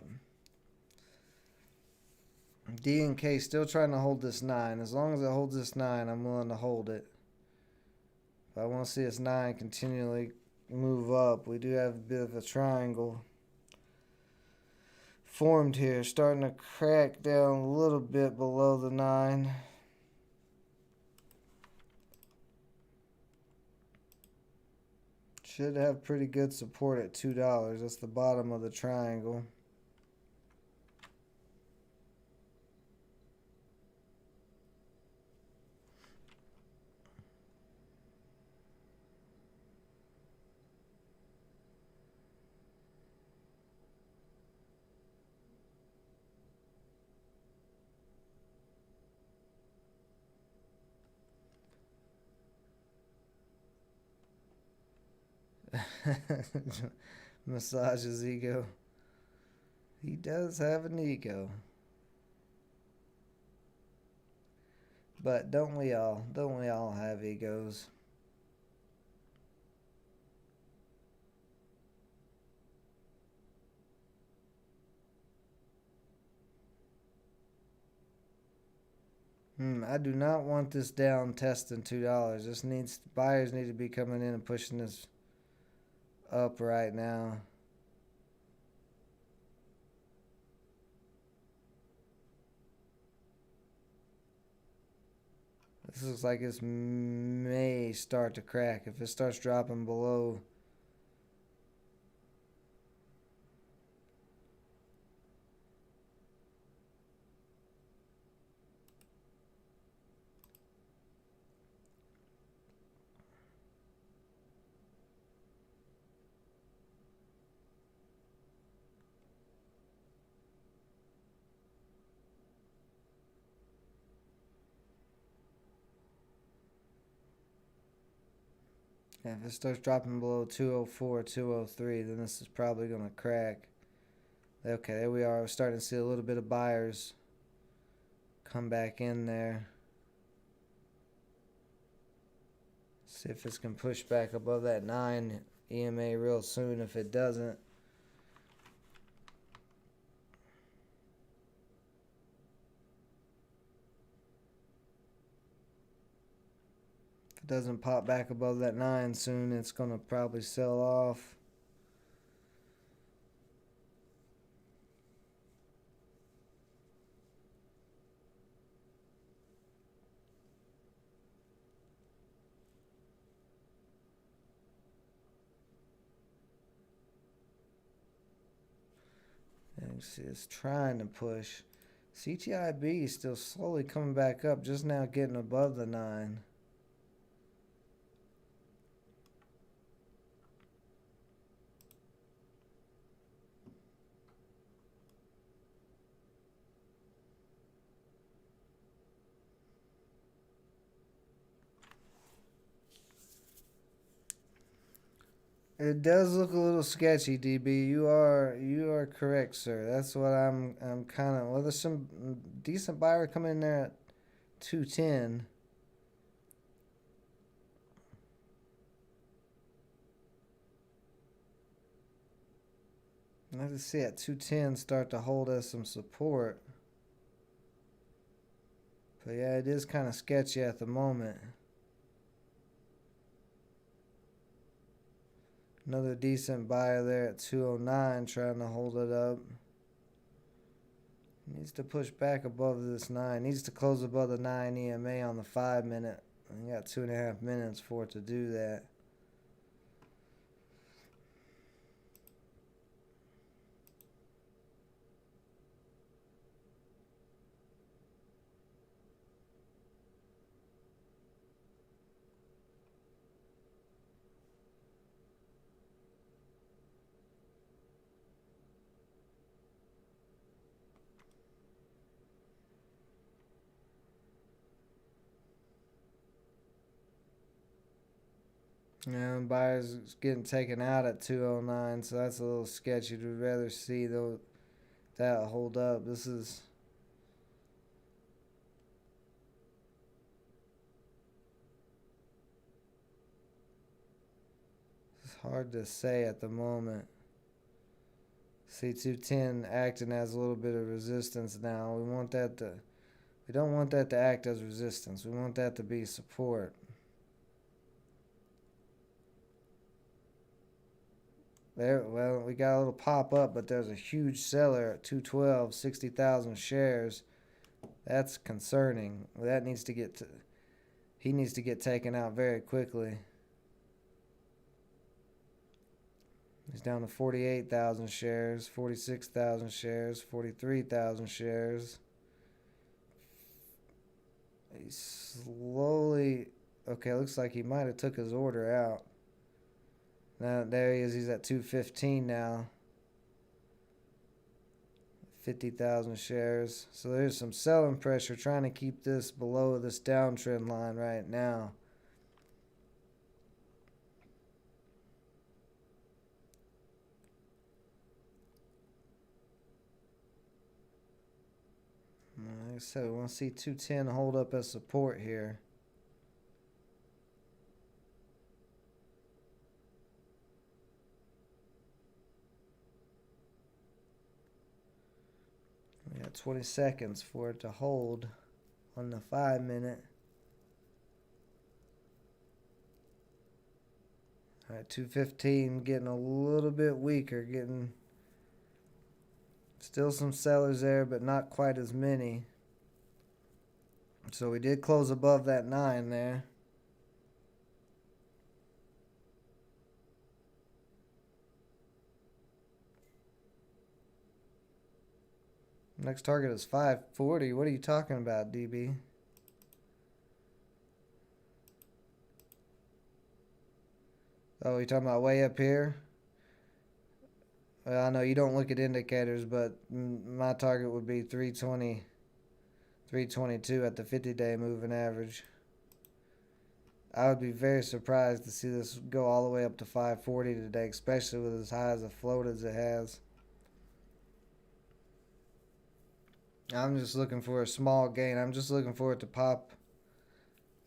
D&K still trying to hold this 9. As long as it holds this 9, I'm willing to hold it. But I want to see this 9 continually move up. We do have a bit of a triangle formed here, starting to crack down a little bit below the 9. Should have pretty good support at $2. That's the bottom of the triangle. Massage his ego. He does have an ego. But don't we all? Don't we all have egos? I do not want this down testing $2. Buyers need to be coming in and pushing this up right now. This looks like it may start to crack. If it starts dropping below if it starts dropping below 204, 203, then this is probably going to crack. Okay, there we are. We're starting to see a little bit of buyers come back in there. See if this can push back above that 9 EMA real soon. If it doesn't, doesn't pop back above that 9 soon, it's going to probably sell off. And you see it's trying to push. CTIB is still slowly coming back up, just now getting above the 9. It does look a little sketchy, DB. You are correct, sir. That's what I'm kind of. Well, there's some decent buyer coming in there at 210. I just see at 210 start to hold us some support. But yeah, it is kind of sketchy at the moment. Another decent buyer there at 209 trying to hold it up. Needs to push back above this 9. Needs to close above the 9 EMA on the 5 minute. We got 2.5 minutes for it to do that. Yeah, buyers getting taken out at 209, so that's a little sketchy. We'd rather see that hold up. This is hard to say at the moment. See 210 acting as a little bit of resistance now. We don't want that to act as resistance. We want that to be support. There, well, we got a little pop up, but there's a huge seller at 212, 60,000 shares. That's concerning. That needs to get he needs to get taken out very quickly. He's down to 48,000 shares, 46,000 shares, 43,000 shares. He's slowly... Okay, looks like he might have took his order out. Now, there he is. He's at 215 now. 50,000 shares. So there's some selling pressure trying to keep this below this downtrend line right now. Like I said, we want to see 210 hold up as support here. We got 20 seconds for it to hold on the 5 minute. Alright, 215 getting a little bit weaker, getting still some sellers there, but not quite as many. So we did close above that 9 there. Next target is 540. What are you talking about, DB? Oh, you talking about way up here? Well, I know you don't look at indicators, but my target would be 320, 322 at the 50-day moving average. I would be very surprised to see this go all the way up to 540 today, especially with as high as a float as it has. I'm just looking for a small gain. I'm just looking for it to pop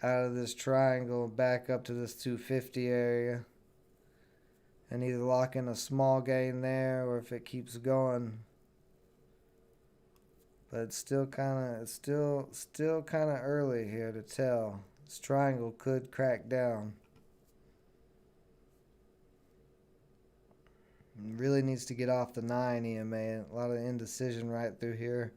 out of this triangle back up to this 250 area. And either lock in a small gain there, or if it keeps going. But it's still kind of early here to tell. This triangle could crack down. It really needs to get off the 9 EMA. A lot of indecision right through here.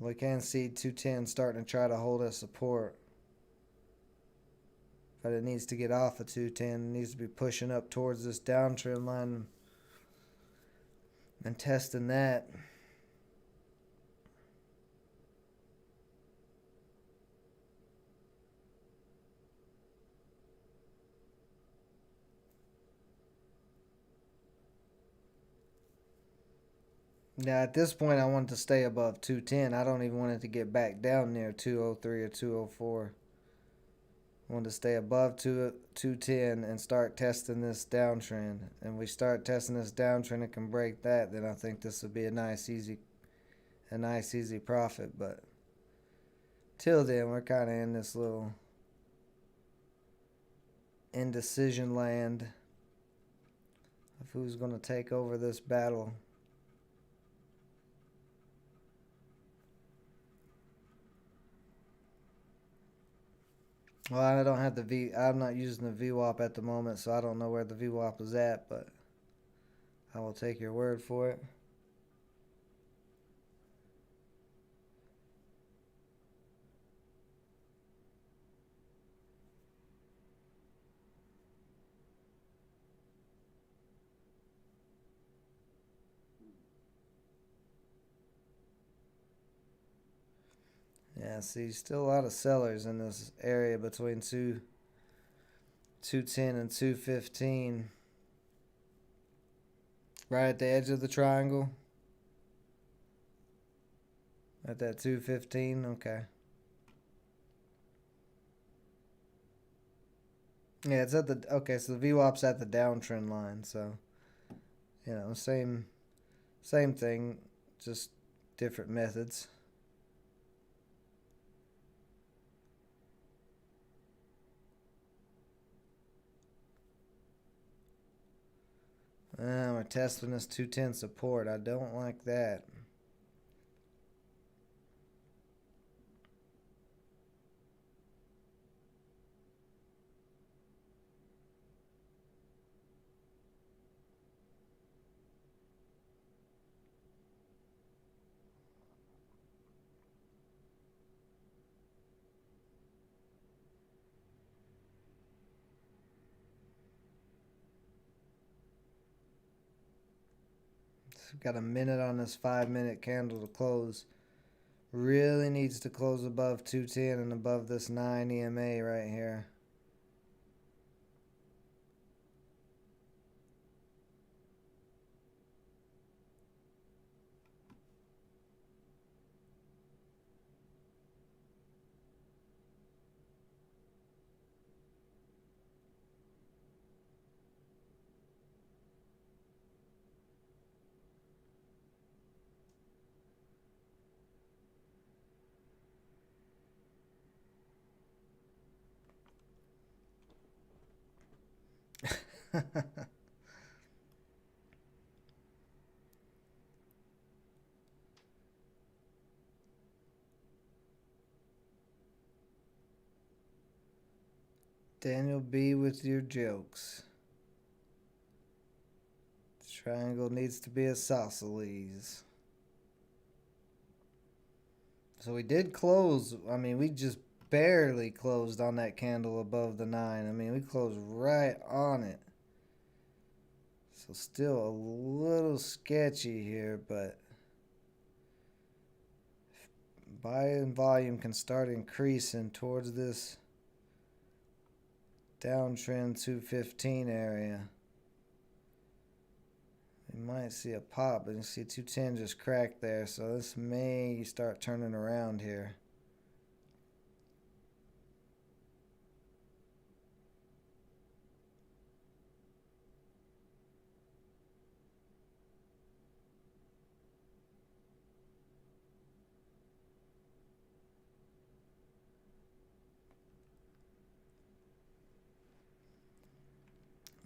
We can see 210 starting to try to hold us support. But it needs to get off of 210. It needs to be pushing up towards this downtrend line and testing that. Now, at this point, I want it to stay above 210. I don't even want it to get back down near 203 or 204. want to stay above 210 and start testing this downtrend. And we start testing this downtrend and can break that, then I think this would be a nice easy profit. But till then, we're kind of in this little indecision land of who's going to take over this battle. Well, I don't have the I'm not using the VWAP at the moment, so I don't know where the VWAP is at, but I will take your word for it. Yeah, see, still a lot of sellers in this area between 210 and 215. Right at the edge of the triangle. At that 215, okay. Yeah, it's at the, okay, so the VWAP's at the downtrend line, so, you know, same thing, just different methods. We're testing this 210 support. I don't like that. We've got a minute on this 5-minute candle to close. Really needs to close above 210 and above this 9 EMA right here. Daniel B with your jokes. Triangle needs to be a isosceles. So we did close. I mean, we just barely closed on that candle above the 9. I mean, we closed right on it. So still a little sketchy here, but buying volume can start increasing towards this downtrend 215 area. You might see a pop, but you see 210 just cracked there, so this may start turning around here.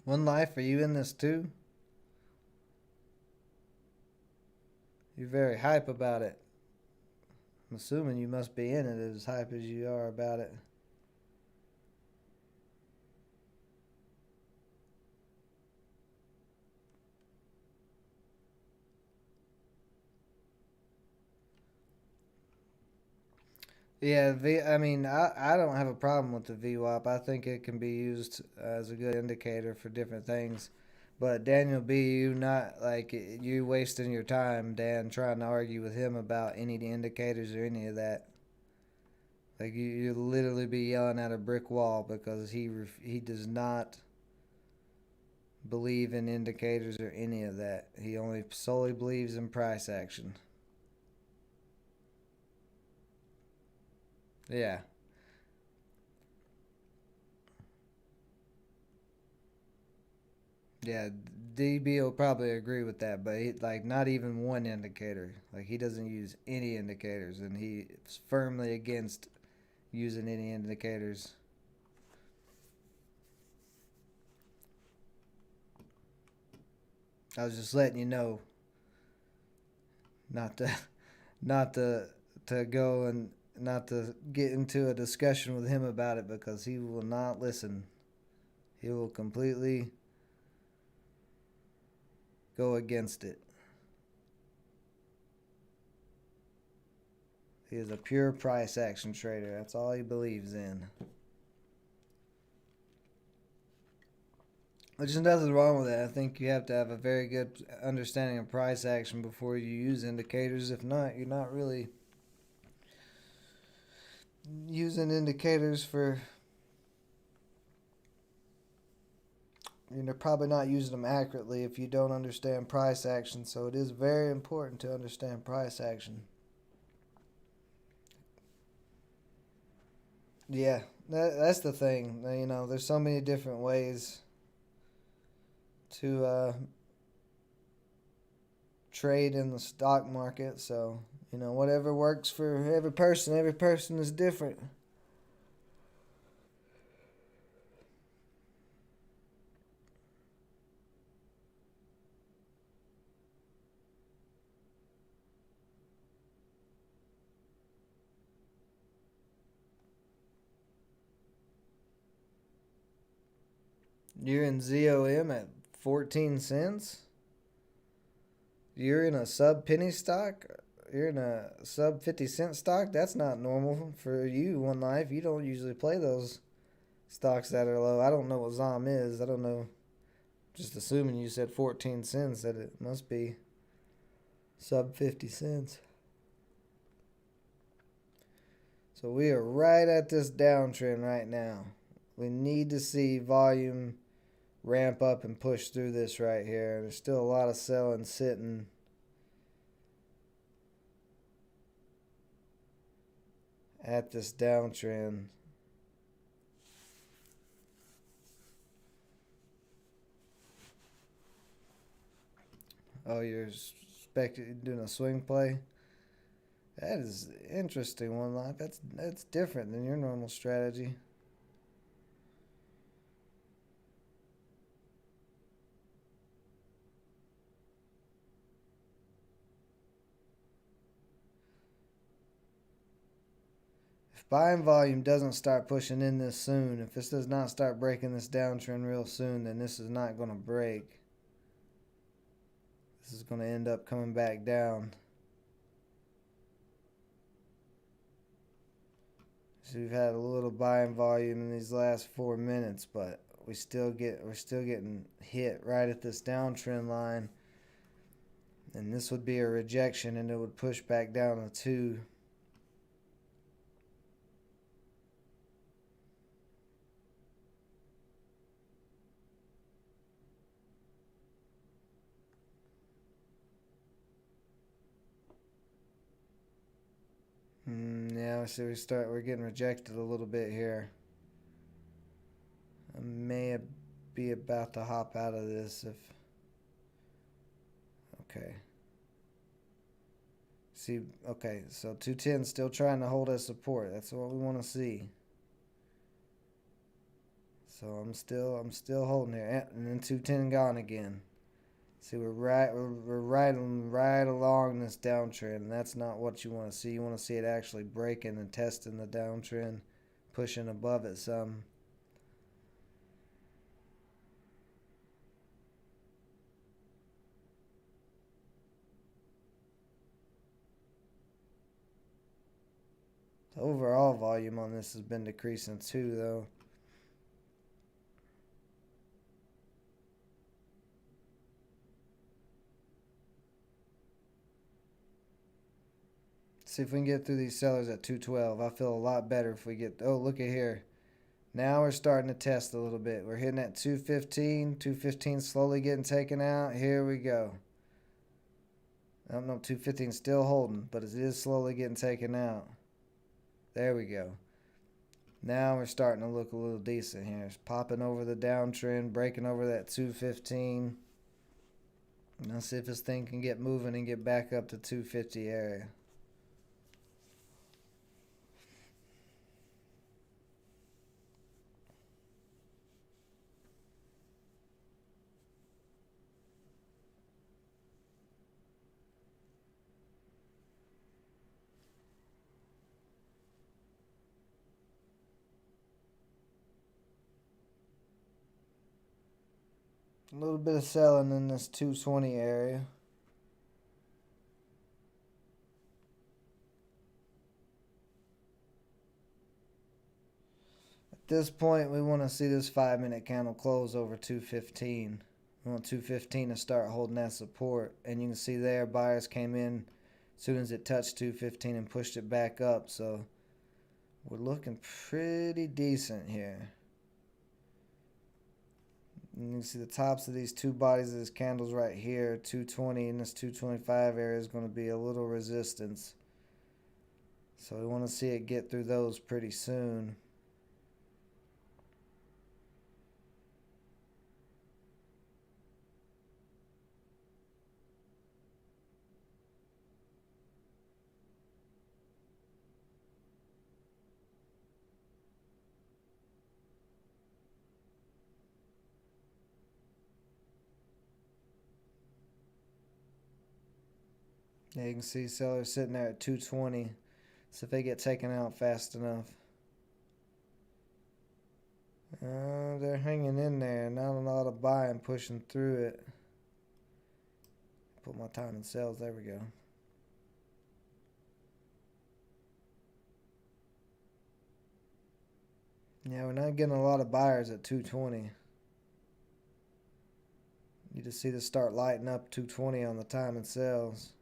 One Life, are you in this too? You're very hype about it. I'm assuming you must be in it as hype as you are about it. Yeah, I mean, I don't have a problem with the VWAP. I think it can be used as a good indicator for different things. But Daniel B, you wasting your time, Dan, trying to argue with him about any indicators or any of that. Like you literally be yelling at a brick wall because he does not believe in indicators or any of that. He only solely believes in price action. Yeah. Yeah, DB will probably agree with that, but like not even one indicator. Like he doesn't use any indicators, and he's firmly against using any indicators. I was just letting you know, not to, not to go and not to get into a discussion with him about it because he will not listen. He will completely go against it. He is a pure price action trader. That's all he believes in. There's nothing wrong with that. I think you have to have a very good understanding of price action before you use indicators. If not, you're not really using indicators for. You're probably not using them accurately if you don't understand price action. So it is very important to understand price action. Yeah, that's the thing. You know, there's so many different ways to trade in the stock market. So, you know, whatever works for every person is different. You're in ZOM at 14 cents? You're in a sub penny stock? You're in a sub 50-cent stock? That's not normal for you, One Life. You don't usually play those stocks that are low. I don't know what ZOM is. I don't know. Just assuming you said 14 cents that it must be sub 50 cents. So we are right at this downtrend right now. We need to see volume ramp up and push through this right here. There's still a lot of selling sitting at this downtrend. Oh, you're doing a swing play? That is interesting, One Life. That's different than your normal strategy. If buying volume doesn't start pushing in this soon, if this does not start breaking this downtrend real soon, then this is not going to break. This is going to end up coming back down. So we've had a little buying volume in these last 4 minutes, but we're still getting hit right at this downtrend line. And this would be a rejection, and it would push back down to 2. Yeah, so we're getting rejected a little bit here. I may be about to hop out of this if. Okay. See, okay, so 210 still trying to hold as support. That's what we want to see. So I'm still holding here, and then 210 gone again. See, we're right along this downtrend, and that's not what you want to see. You want to see it actually breaking and testing the downtrend, pushing above it some. The overall volume on this has been decreasing too, though. See if we can get through these sellers at 212. I feel a lot better if we get. Oh, look at here. Now we're starting to test a little bit. We're hitting at 215. 215 slowly getting taken out. Here we go. I don't know, 215 still holding, but it is slowly getting taken out. There we go. Now we're starting to look a little decent here. It's popping over the downtrend, breaking over that 215. Let's see if this thing can get moving and get back up to 250 area. A little bit of selling in this 220 area. At this point, we want to see this 5-minute candle close over 215. We want 215 to start holding that support. And you can see there, buyers came in as soon as it touched 215 and pushed it back up. So we're looking pretty decent here. And you can see the tops of these two bodies of these candles right here, 220 and this 225 area is going to be a little resistance. So we want to see it get through those pretty soon. Yeah, you can see sellers sitting there at 220. So if they get taken out fast enough. They're hanging in there. Not a lot of buying pushing through it. Put my time in sales. There we go. Yeah, we're not getting a lot of buyers at 220. You just see this start lighting up 220 on the time and sales.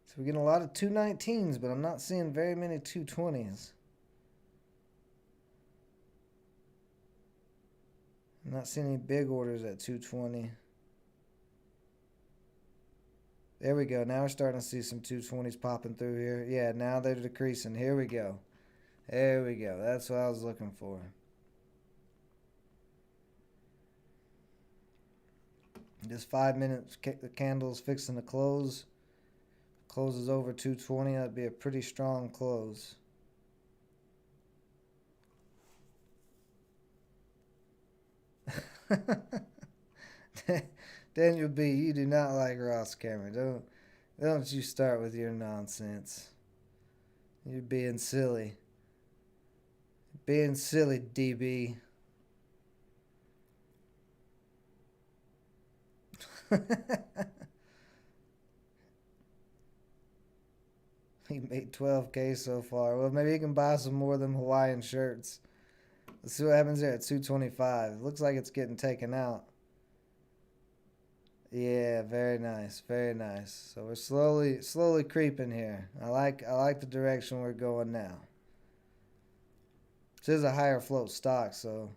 So we're getting a lot of 219s, but I'm not seeing very many 220s. I'm not seeing any big orders at 220. There we go. Now we're starting to see some 220s popping through here. Yeah, now they're decreasing. Here we go. There we go. That's what I was looking for. Just 5 minutes, the candle's fixing to close. Closes over 220. That'd be a pretty strong close. Daniel B., you do not like Ross Cameron. Don't you start with your nonsense. You're being silly. Being silly, DB. He made 12K so far. Well, maybe he can buy some more of them Hawaiian shirts. Let's see what happens there at 225. Looks like it's getting taken out. Yeah, very nice, very nice. So we're slowly creeping here. I like the direction we're going now. This is a higher float stock, so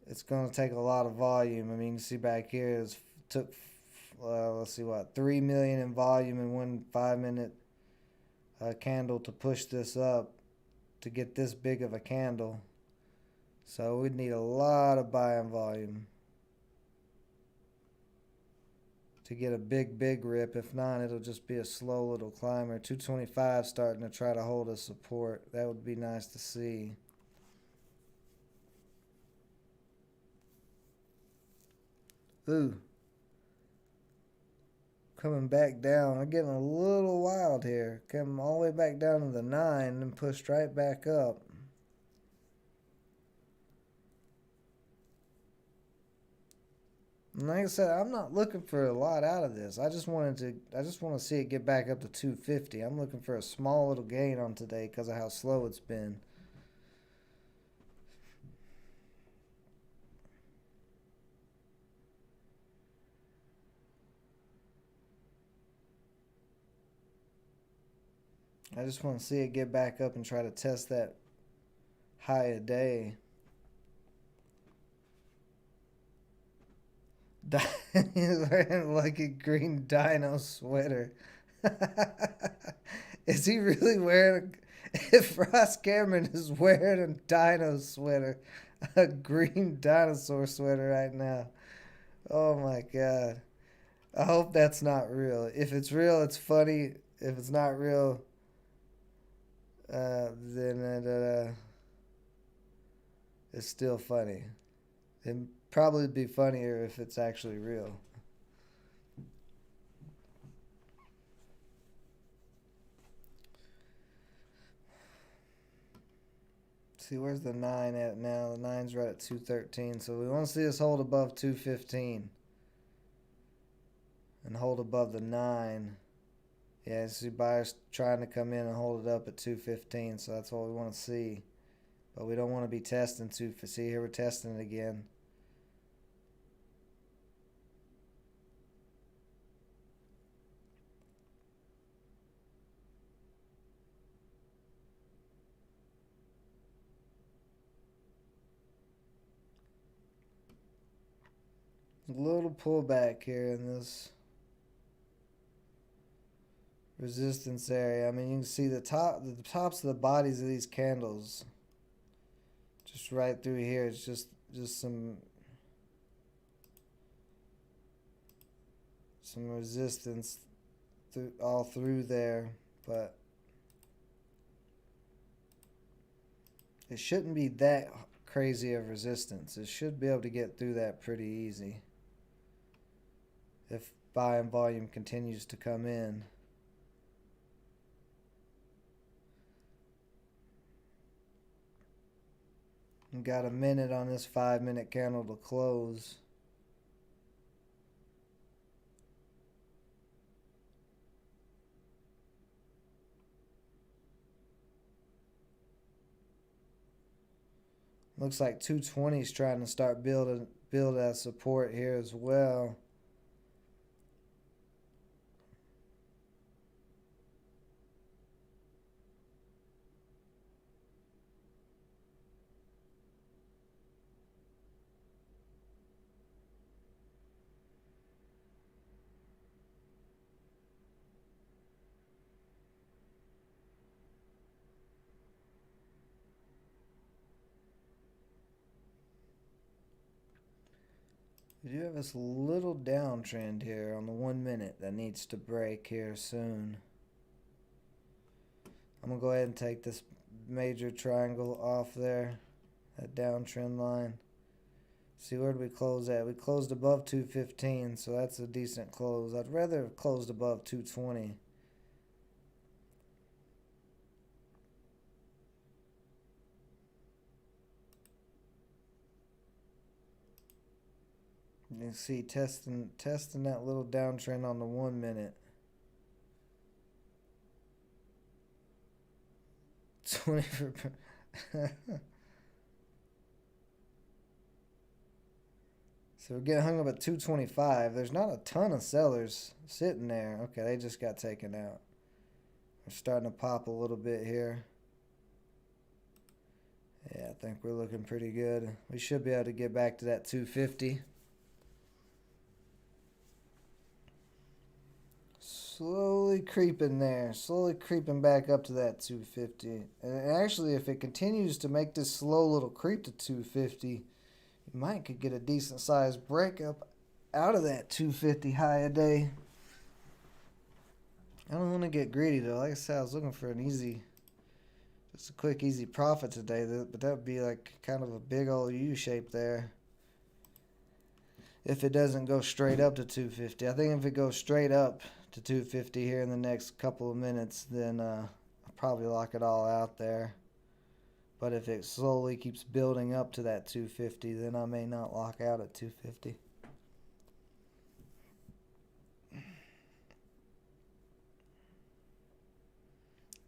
it's going to take a lot of volume. I mean, you can see back here it took let's see what 3 million in volume in one 5-minute candle to push this up to get this big of a candle. So we'd need a lot of buying volume to get a big rip. If not, it'll just be a slow little climber. 225 starting to try to hold a support. That would be nice to see. Ooh. Coming back down. I'm getting a little wild here. Coming all the way back down to the 9 and pushed right back up. And like I said, I'm not looking for a lot out of this. I just want to see it get back up to 250. I'm looking for a small little gain on today because of how slow it's been. I just want to see it get back up and try to test that high a day. He's wearing like a green dino sweater. Is he really wearing? If Ross Cameron is wearing a dino sweater, a green dinosaur sweater right now. Oh my god. I hope that's not real. If it's real, it's funny. If it's not real, then it's still funny. It'd probably be funnier if it's actually real. See, where's the 9 at now? The 9's right at 213. So we want to see us hold above 215. And hold above the 9. Yeah, see buyers trying to come in and hold it up at 215. So that's what we want to see. But we don't want to be testing 2. See, here we're testing it again. A little pullback here in this resistance area. I mean, you can see the tops of the bodies of these candles, just right through here. It's just some resistance all through there, but it shouldn't be that crazy of resistance. It should be able to get through that pretty easy if buying volume continues to come in. We've got a minute on this 5-minute candle to close. Looks like 220 is trying to start build that support here as well. We do have this little downtrend here on the 1 minute that needs to break here soon. I'm going to go ahead and take this major triangle off there, that downtrend line. See, where did we close at? We closed above 215, so that's a decent close. I'd rather have closed above 220. You can see testing that little downtrend on the 1 minute. 20 for So we're getting hung up at 225. There's not a ton of sellers sitting there. Okay, they just got taken out. We're starting to pop a little bit here. Yeah, I think we're looking pretty good. We should be able to get back to that 250. Slowly creeping there. Slowly creeping back up to that 250. And actually, if it continues to make this slow little creep to 250, you might could get a decent sized breakup out of that 250 high a day. I don't want to get greedy though. Like I said, I was looking for just a quick easy profit today, but that would be like kind of a big old U shape there if it doesn't go straight up to 250. I think if it goes straight up to 250 here in the next couple of minutes, then I'll probably lock it all out there. But if it slowly keeps building up to that 250, then I may not lock out at 250.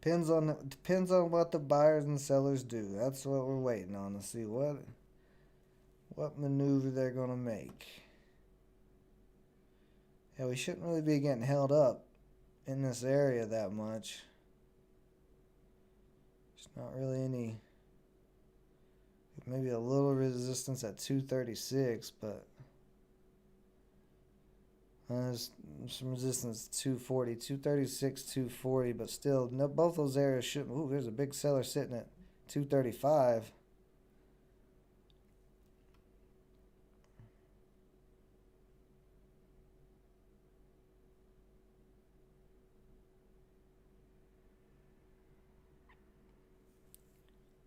Depends on what the buyers and sellers do. That's what we're waiting on to see what maneuver they're gonna make. Yeah, we shouldn't really be getting held up in this area that much. There's not really any, maybe a little resistance at 236, but there's some resistance at 240, 236, 240, but still, no, both those areas should. Ooh, there's a big seller sitting at 235.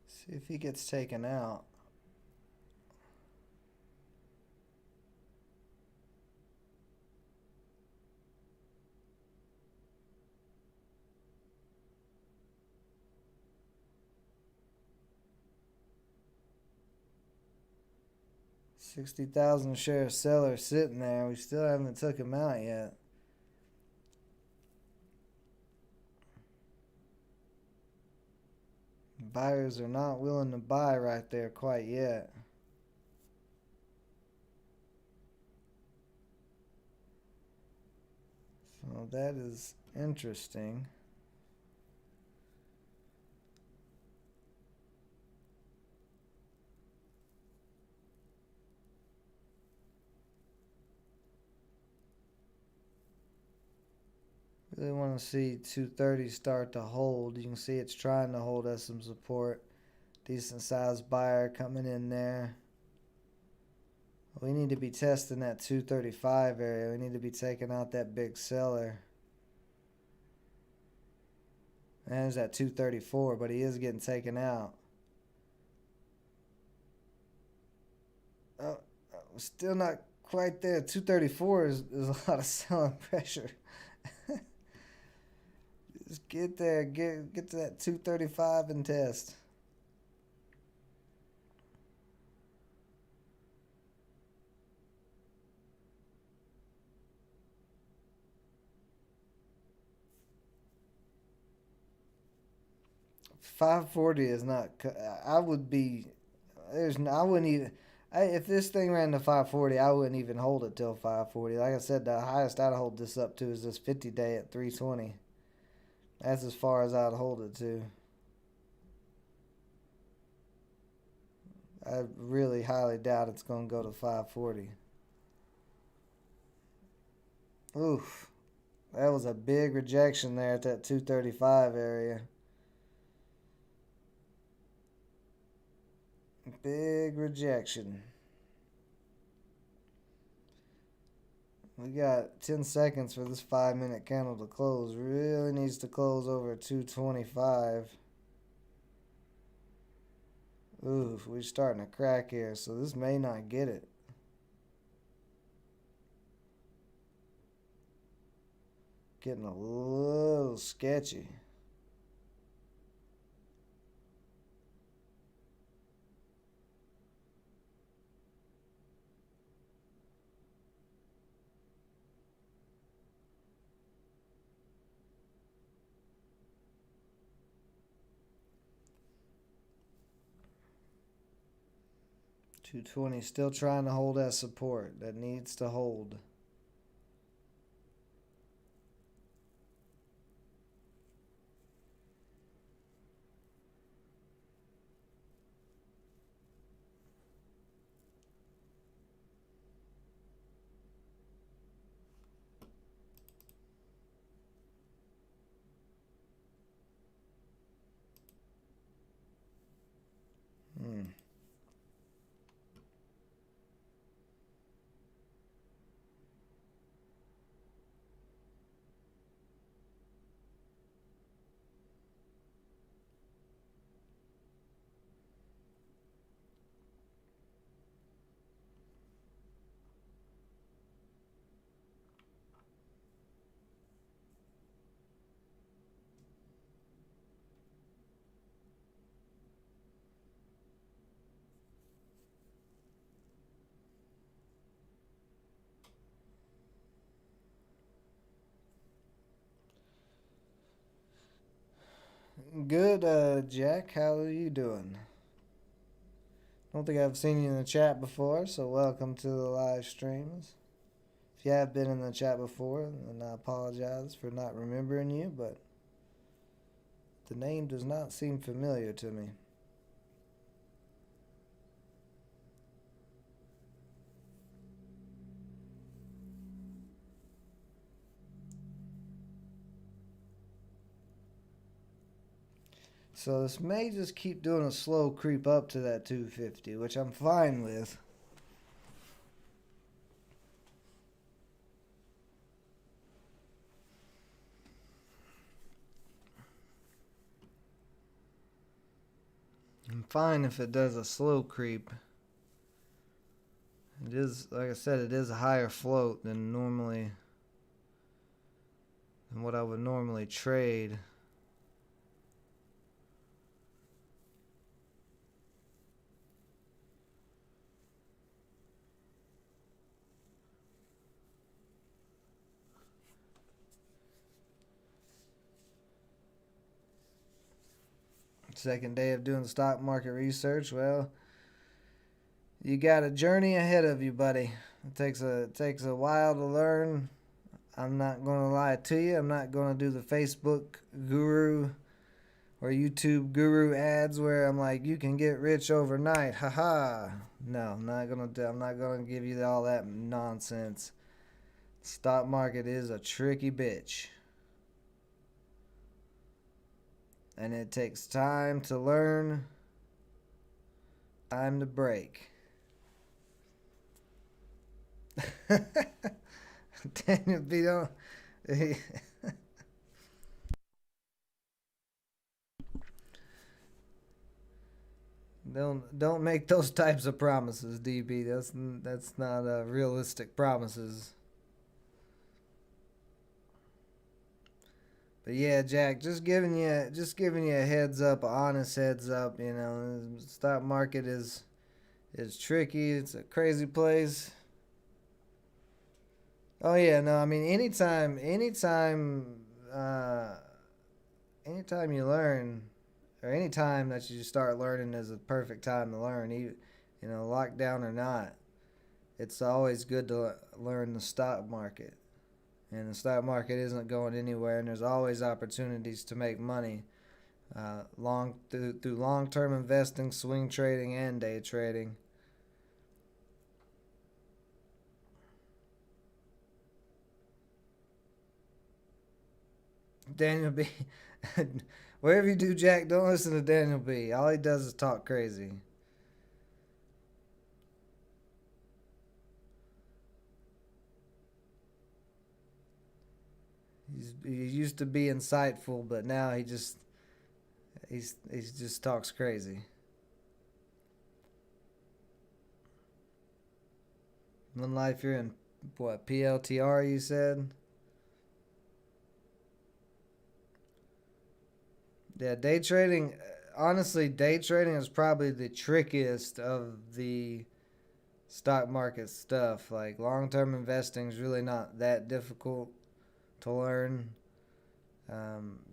See if he gets taken out. $60,000 share seller sitting there. We still haven't took him out yet. Buyers are not willing to buy right there quite yet. So that is interesting. Really want to see 230 start to hold. You can see it's trying to hold us some support. Decent sized buyer coming in there. We need to be testing that 235 area. We need to be taking out that big seller. And there's that 234, but he is getting taken out. Oh, still not quite there. 234 is a lot of selling pressure. Just get there, get to that 235 and test. $540 is not. I would be. I wouldn't even. If this thing ran to 540, I wouldn't even hold it till 540. Like I said, the highest I'd hold this up to is this 50-day at 320. That's as far as I'd hold it to. I really highly doubt it's going to go to 540. Oof. That was a big rejection there at that 235 area. Big rejection. We got 10 seconds for this 5-minute candle to close. Really needs to close over 225. Ooh, we're starting to crack here, so this may not get it. Getting a little sketchy. $220 still trying to hold that support. That needs to hold. Good, Jack. How are you doing? Don't think I've seen you in the chat before, so welcome to the live streams. If you have been in the chat before, then I apologize for not remembering you, but The name does not seem familiar to me. So this may just keep doing a slow creep up to that 250, which I'm fine with. I'm fine if it does a slow creep. It is, like I said, it is a higher float than what I would normally trade. Second day of doing stock market research. Well, you got a journey ahead of you, buddy. It takes a while to learn. I'm not gonna lie to you. I'm not gonna do the Facebook guru or YouTube guru ads where I'm like, you can get rich overnight. Haha. No, I'm not gonna give you all that nonsense. Stock market is a tricky bitch. And it takes time to learn, time to break. Daniel B. Don't make those types of promises, DB. That's not realistic promises. But yeah, Jack, just giving you a heads up, an honest heads up. You know, the stock market is tricky. It's a crazy place. Oh yeah, no, I mean anytime you learn, or anytime that you start learning is a perfect time to learn. You know, lockdown or not, it's always good to learn the stock market. And the stock market isn't going anywhere, and there's always opportunities to make money, through long-term investing, swing trading, and day trading. Daniel B. Whatever you do, Jack, don't listen to Daniel B. All he does is talk crazy. He used to be insightful, but now he just talks crazy. One life you're in what, PLTR you said? Yeah, day trading. Honestly, day trading is probably the trickiest of the stock market stuff. Like long term investing is really not that difficult to learn.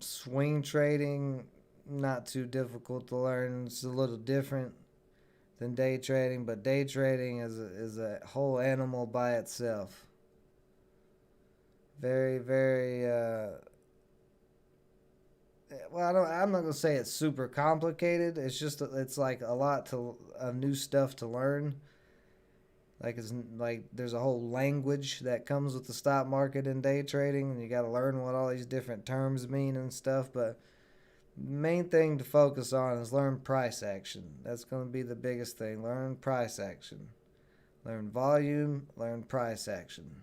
Swing trading, not too difficult to learn. It's a little different than day trading, but day trading is a whole animal by itself. Very, very. Well, I'm not gonna say it's super complicated. It's like a lot of new stuff to learn. Like there's a whole language that comes with the stock market and day trading, and you got to learn what all these different terms mean and stuff. But main thing to focus on is learn price action. That's going to be the biggest thing. Learn price action. Learn volume. Learn price action.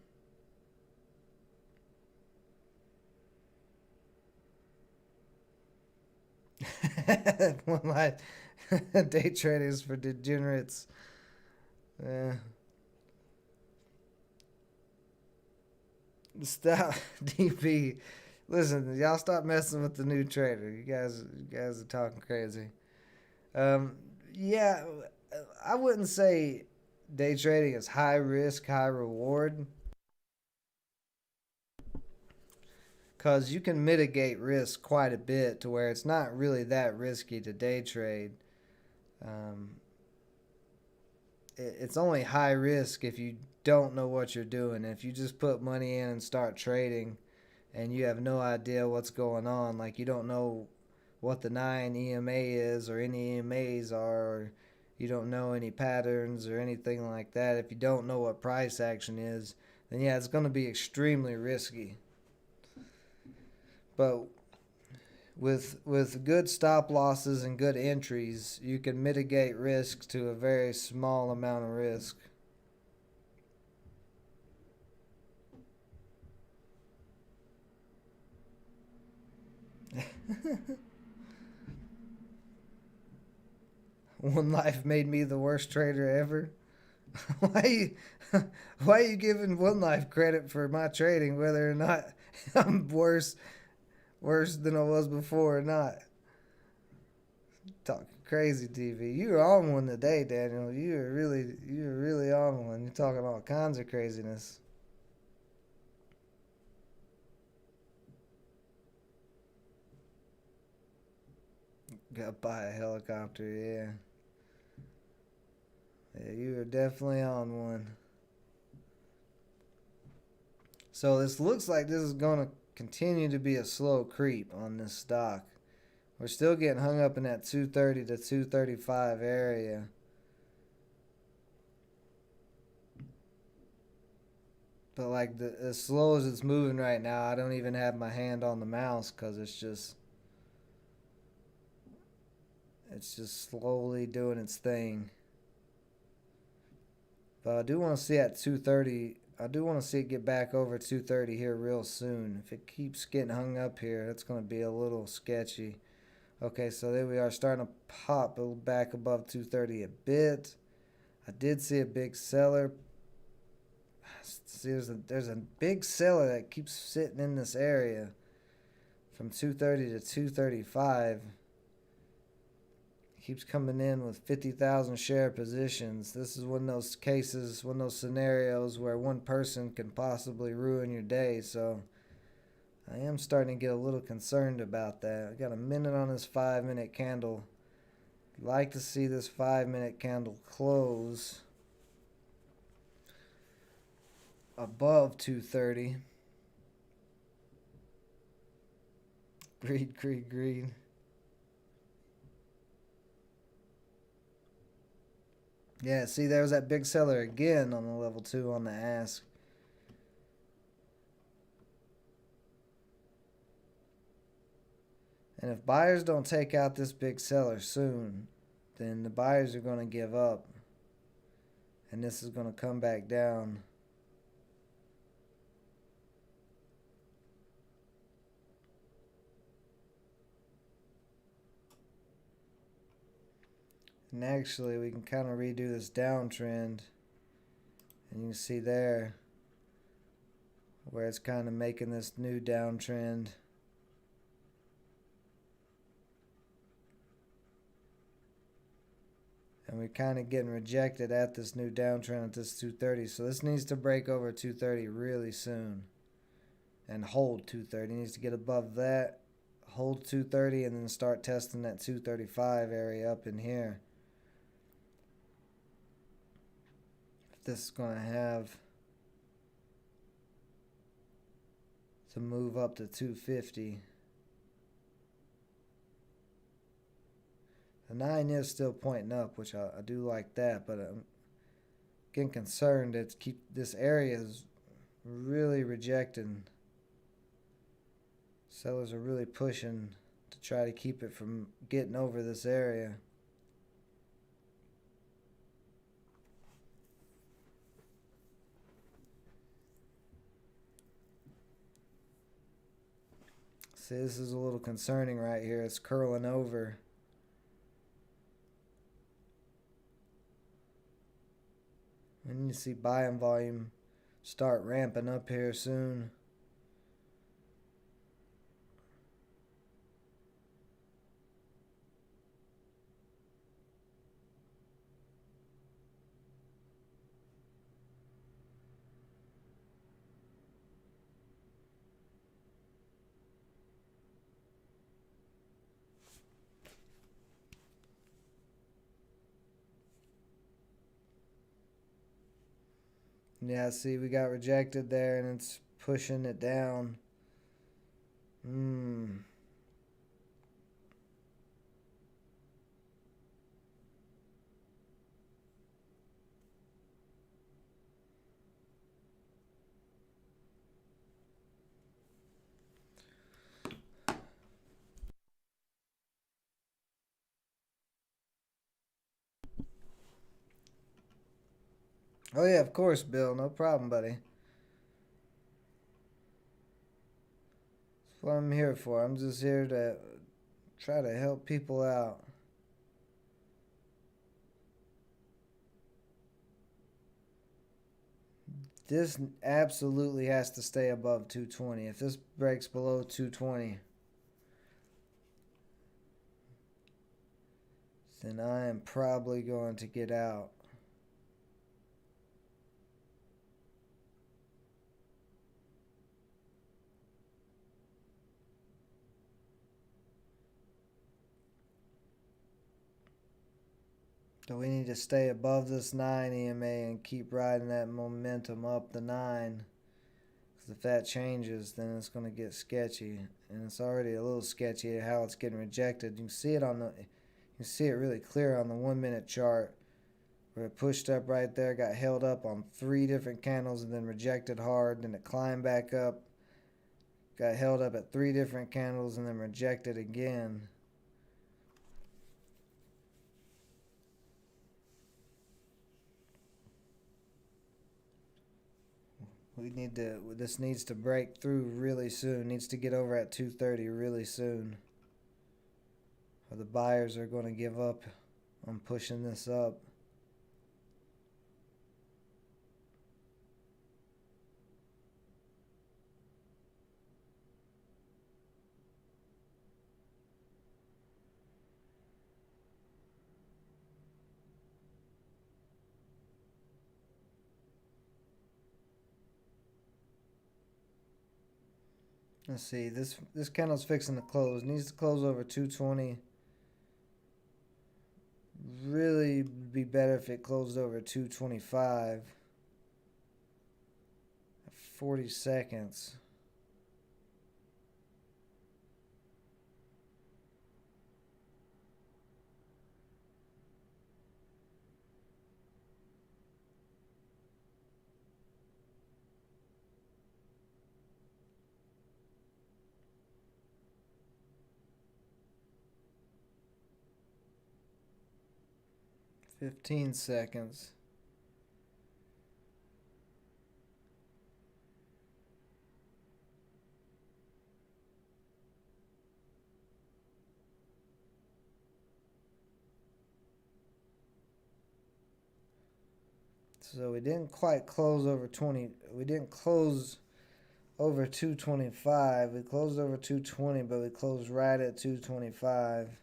One my day trading is for degenerates. Yeah. Stop, DP. Listen, y'all stop messing with the new trader. You guys are talking crazy. Um, yeah, I wouldn't say day trading is high risk, high reward, because you can mitigate risk quite a bit to where it's not really that risky to day trade. Um, it's only high risk if you don't know what you're doing. If you just put money in and start trading, and you have no idea what's going on, like you don't know what the 9 EMA is or any EMAs are, or you don't know any patterns or anything like that, if you don't know what price action is, then yeah, it's going to be extremely risky. But with good stop losses and good entries, you can mitigate risk to a very small amount of risk. One Life made me the worst trader ever. why you, why are you giving One Life credit for my trading, whether or not I'm worse than I was before or not? Talking crazy, TV. You were on one today, Daniel. You were really on one. You're talking all kinds of craziness. Gotta buy a helicopter, yeah. Yeah, you were definitely on one. So this looks like this is gonna continue to be a slow creep on this stock. We're still getting hung up in that 230 to 235 area. But like as slow as it's moving right now, I don't even have my hand on the mouse because it's just slowly doing its thing. But I do want to see at 230. I do want to see it get back over 230 here real soon. If it keeps getting hung up here, it's going to be a little sketchy. Okay, so there we are, starting to pop back above 230 a bit. I did see a big seller. See, there's a big seller that keeps sitting in this area from 230 to 235. Keeps coming in with 50,000 share positions. This is one of those cases, one of those scenarios where one person can possibly ruin your day. So I am starting to get a little concerned about that. I got a minute on this 5-minute candle. I'd like to see this 5-minute candle close above 230. Greed. Yeah, see, there was that big seller again on the level 2 on the ask. And if buyers don't take out this big seller soon, then the buyers are going to give up. And this is going to come back down. And actually, we can kind of redo this downtrend. And you can see there where it's kind of making this new downtrend. And we're kind of getting rejected at this new downtrend at this 230. So this needs to break over 230 really soon. And hold 230. It needs to get above that. Hold 230 and then start testing that 235 area up in here. This is going to have to move up to 250. The 9 is still pointing up, which I do like that, but I'm getting concerned that this area is really rejecting. Sellers are really pushing to try to keep it from getting over this area. See, this is a little concerning right here. It's curling over. And you see buying volume start ramping up here soon. Yeah, see, we got rejected there and it's pushing it down. Oh yeah, of course, Bill. No problem, buddy. That's what I'm here for. I'm just here to try to help people out. This absolutely has to stay above 220. If this breaks below 220, then I am probably going to get out. So we need to stay above this 9 EMA and keep riding that momentum up the 9. Because if that changes, then it's going to get sketchy. And it's already a little sketchy how it's getting rejected. You can see it really clear on the 1 minute chart where it pushed up right there, got held up on 3 different candles and then rejected hard. Then it climbed back up, got held up at 3 different candles and then rejected again. This needs to break through really soon. It needs to get over at 230 really soon. Or the buyers are going to give up on pushing this up. Let's see. This candle's fixing to close. Needs to close over 220. Really be better if it closed over 225. 40 seconds. $15. So we didn't quite close over 20. We didn't close over 225. We closed over 220, but we closed right at 225.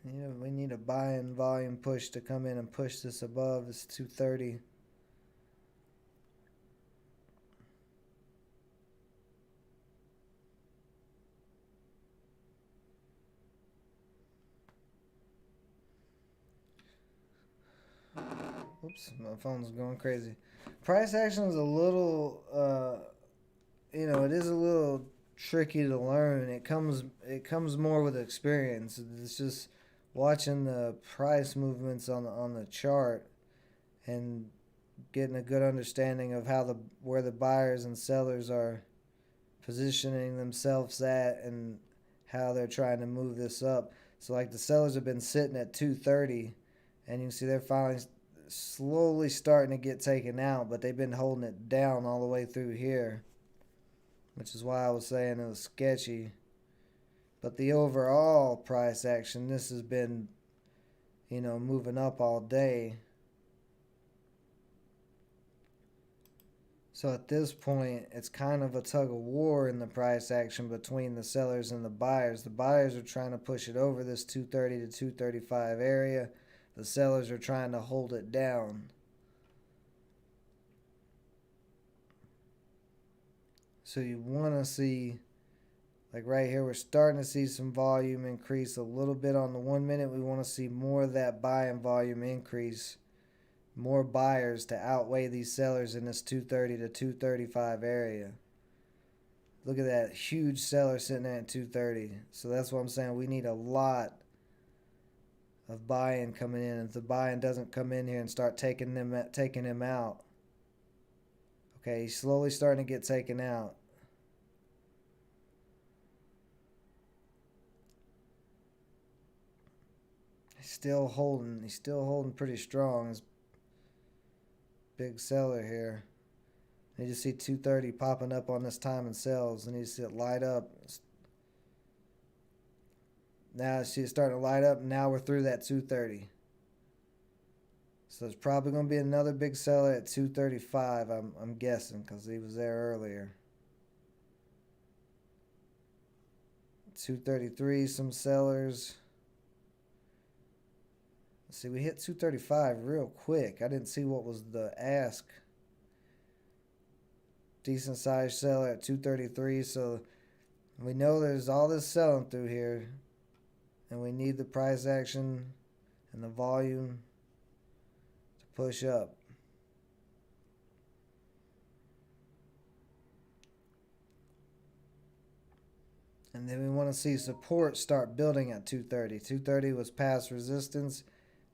Yeah, we need a buy-in volume push to come in and push this above this 230. Oops, my phone's going crazy. Price action is a little, it is a little tricky to learn. It comes more with experience. It's just watching the price movements on the chart and getting a good understanding of where the buyers and sellers are positioning themselves at and how they're trying to move this up. So like the sellers have been sitting at 230 and you can see they're finally slowly starting to get taken out, but they've been holding it down all the way through here, which is why I was saying it was sketchy. But the overall price action, this has been, moving up all day. So at this point, it's kind of a tug of war in the price action between the sellers and the buyers. The buyers are trying to push it over this 230 to 235 area. The sellers are trying to hold it down. So you want to see, like right here, we're starting to see some volume increase a little bit on the 1 minute. We want to see more of that buying volume increase. More buyers to outweigh these sellers in this 230 to 235 area. Look at that huge seller sitting at 230. So that's what I'm saying. We need a lot of buy-in coming in. If the buy-in doesn't come in here and start taking him out. Okay, he's slowly starting to get taken out. He's still holding pretty strong. He's big seller here. You just see 230 popping up on this time and sells, and you see it light up. Now see it starting to light up. Now we're through that 230. So there's probably going to be another big seller at 235. I'm guessing because he was there earlier. 233, some sellers. See, we hit 235 real quick. I didn't see what was the ask. Decent sized seller at 233. So we know there's all this selling through here. And we need the price action and the volume to push up. And then we want to see support start building at 230. 230 was past resistance.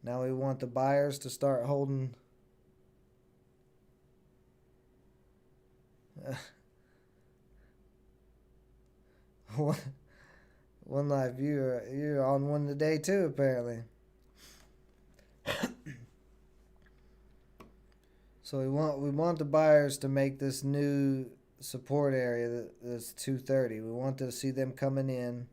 Now we want the buyers to start holding. One live viewer, you're on one today too, apparently. So we want the buyers to make this new support area that's 230. We want to see them coming in.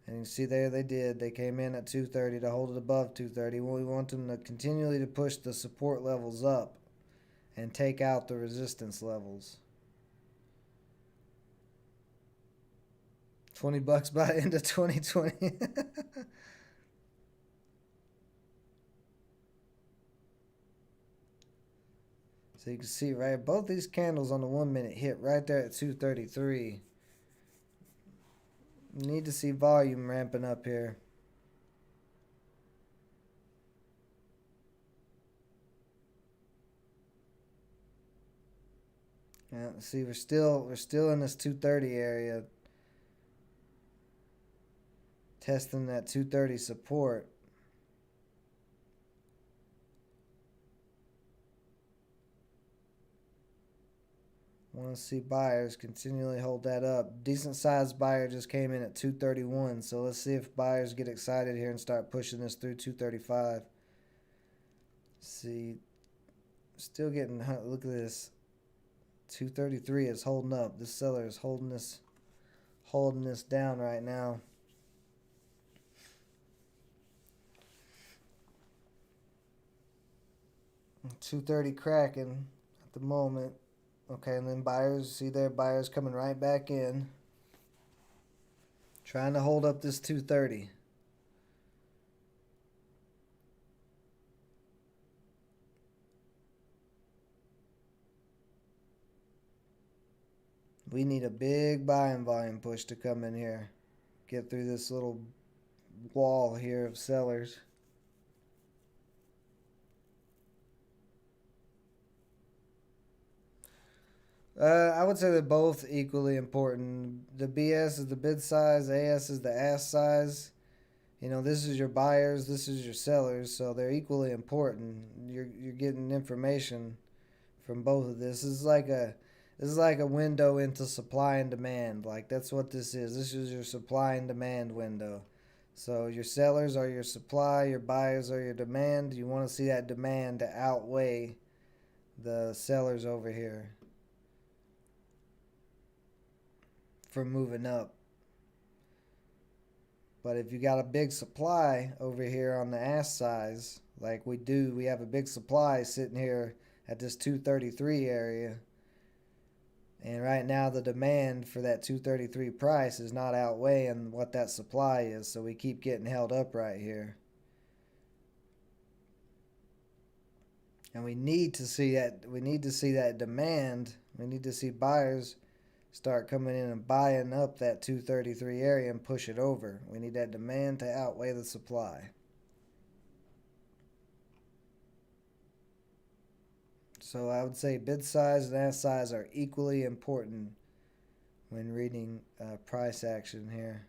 And you see there they did. They came in at 230 to hold it above 230. We want them to continually to push the support levels up and take out the resistance levels. $20 by end of 2020. So you can see, right, both these candles on the 1 minute hit right there at 233. Need to see volume ramping up here. Yeah, see, we're still in this 230 area. Testing that 230 support. Want to see buyers continually hold that up. Decent sized buyer just came in at 231. So let's see if buyers get excited here and start pushing this through 235. See, still getting, look at this. 233 is holding up. This seller is holding this down right now. $230 cracking at the moment. Okay, and then buyers, see there, buyers coming right back in. Trying to hold up this 230. We need a big buying volume push to come in here. Get through this little wall here of sellers. I would say they're both equally important. The BS is the bid size, AS is the ask size. You know, this is your buyers, this is your sellers, so they're equally important. You're getting information from both of this. This is like a window into supply and demand. Like that's what this is. This is your supply and demand window. So your sellers are your supply, your buyers are your demand. You want to see that demand to outweigh the sellers over here for moving up. But if you got a big supply over here on the ask size, like we do, we have a big supply sitting here at this 233 area. And right now the demand for that 233 price is not outweighing what that supply is. So we keep getting held up right here. And we need to see that demand. We need to see buyers start coming in and buying up that 233 area and push it over. We need that demand to outweigh the supply. So I would say bid size and ask size are equally important when reading price action here.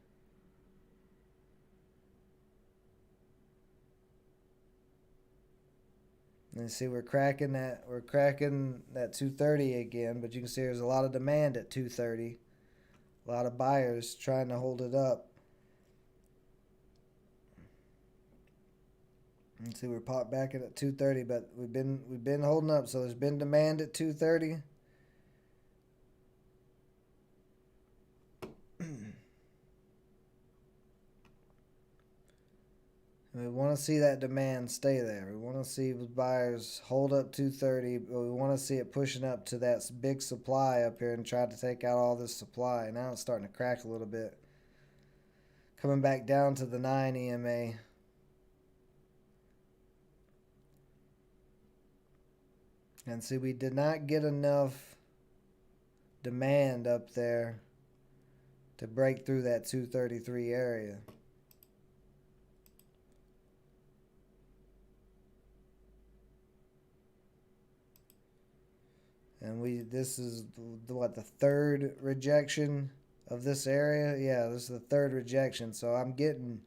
And see, we're cracking that 230 again, but you can see there's a lot of demand at 230. A lot of buyers trying to hold it up. And see, we're popped back at 230, but we've been holding up. So there's been demand at 230. We want to see that demand stay there. We want to see buyers hold up 230, but we want to see it pushing up to that big supply up here and try to take out all this supply. Now it's starting to crack a little bit. Coming back down to the 9 EMA. And see, we did not get enough demand up there to break through that 233 area. And this is the third rejection of this area? Yeah, this is the third rejection. So I'm getting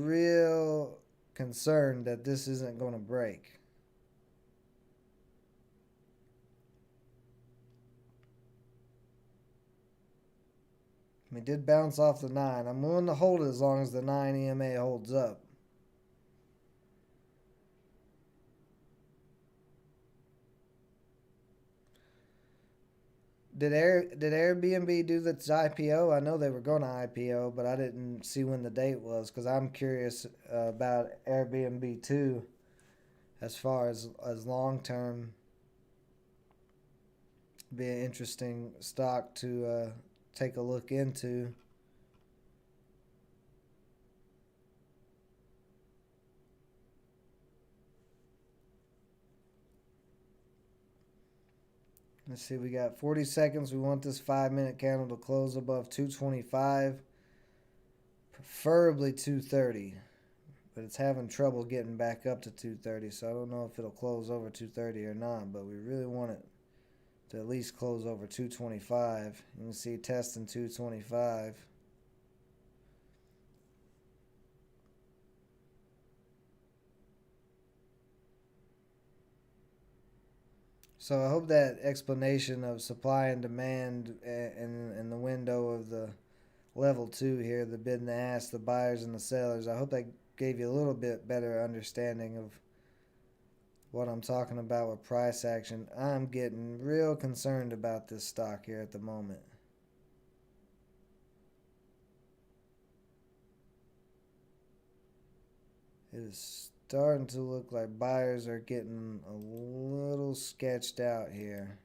real concerned that this isn't going to break. We did bounce off the 9. I'm willing to hold it as long as the 9 EMA holds up. Did Airbnb do this IPO? I know they were going to IPO, but I didn't see when the date was because I'm curious about Airbnb too, as far as long term. Be an interesting stock to take a look into. Let's see, we got 40 seconds. We want this 5-minute candle to close above 225, preferably 230, but it's having trouble getting back up to 230, so I don't know if it'll close over 230 or not, but we really want it to at least close over 225. You can see testing 225. So I hope that explanation of supply and demand in the window of the level 2 here, the bid and the ask, the buyers and the sellers, I hope that gave you a little bit better understanding of what I'm talking about with price action. I'm getting real concerned about this stock here at the moment. It is starting to look like buyers are getting a little sketched out here.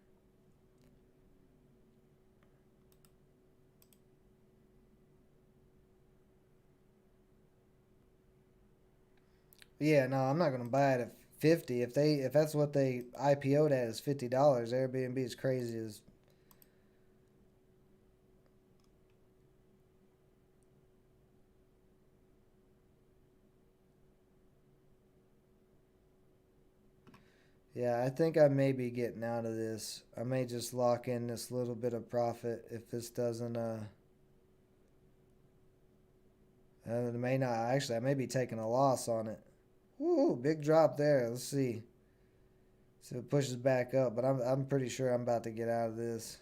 Yeah, no, I'm not gonna buy it at 50. If that's what they IPO'd at is $50, Airbnb is crazy as. Yeah, I think I may be getting out of this. I may just lock in this little bit of profit if this doesn't it may not actually. I may be taking a loss on it. Woo, big drop there. Let's see. See if it pushes back up, but I'm pretty sure I'm about to get out of this.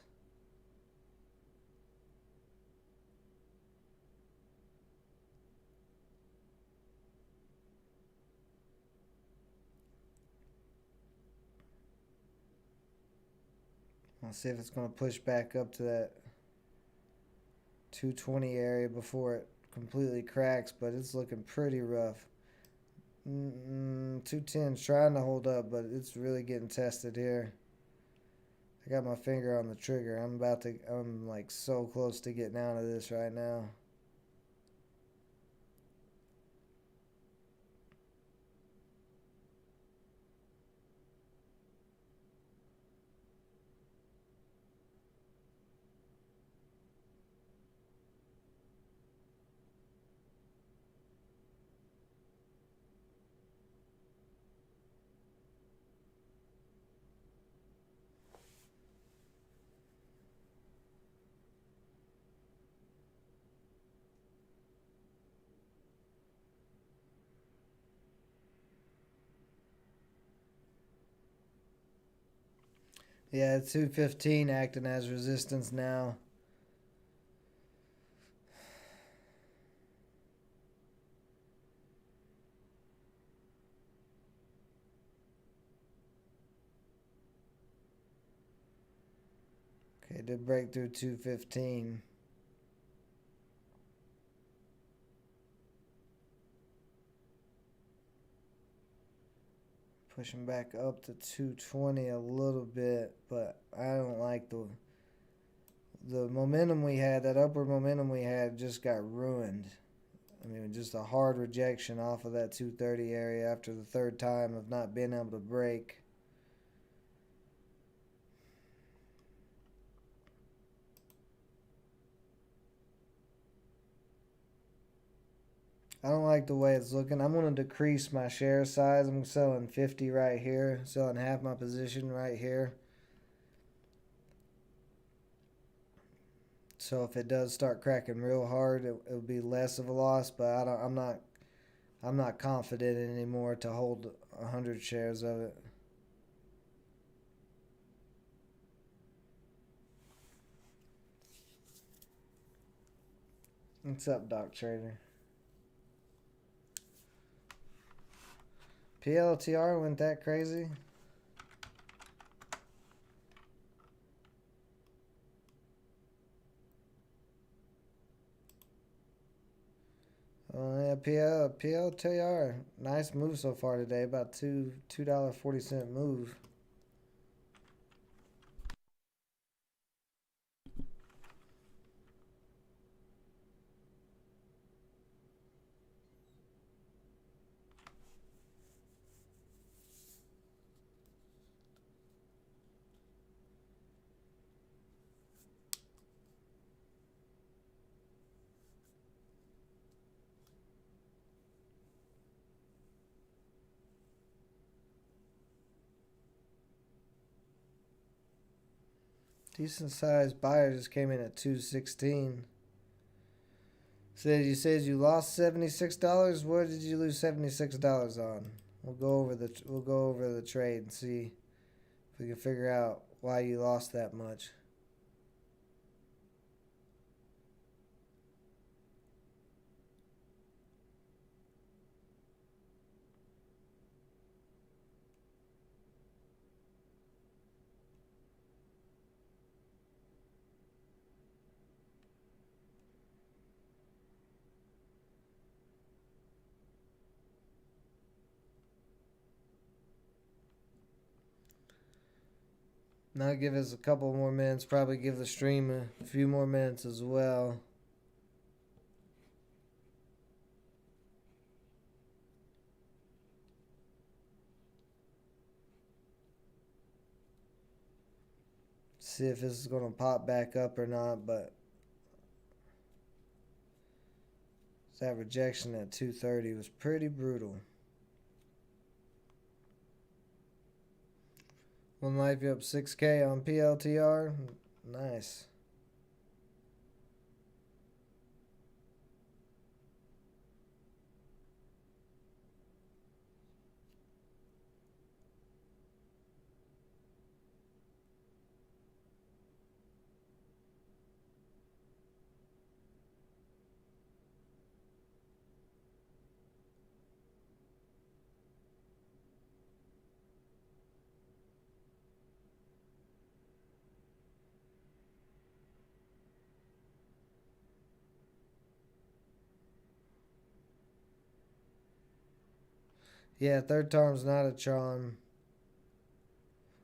I'll see if it's going to push back up to that 220 area before it completely cracks, but it's looking pretty rough. 210's trying to hold up, but it's really getting tested here. I got my finger on the trigger. I'm like so close to getting out of this right now. Yeah, 215 acting as resistance now. Okay, did break through 215. Pushing back up to 220 a little bit, but I don't like the momentum we had. That upward momentum we had just got ruined. I mean, just a hard rejection off of that 230 area after the third time of not being able to break. I don't like the way it's looking. I'm going to decrease my share size. I'm selling 50 right here, selling half my position right here. So if it does start cracking real hard, it'll be less of a loss. But I'm not confident anymore to hold 100 shares of it. What's up, Doc Trader? PLTR went that crazy? Oh yeah, PLTR. Nice move so far today. About $2.40 move. Decent sized buyer just came in at 216. Says you lost $76. What did you lose $76 on? We'll go over the trade and see if we can figure out why you lost that much. Now give us a couple more minutes. Probably give the stream a few more minutes as well. See if this is going to pop back up or not, but that rejection at 230 was pretty brutal. One life, you up 6K on PLTR. Nice. Yeah, third time's not a charm.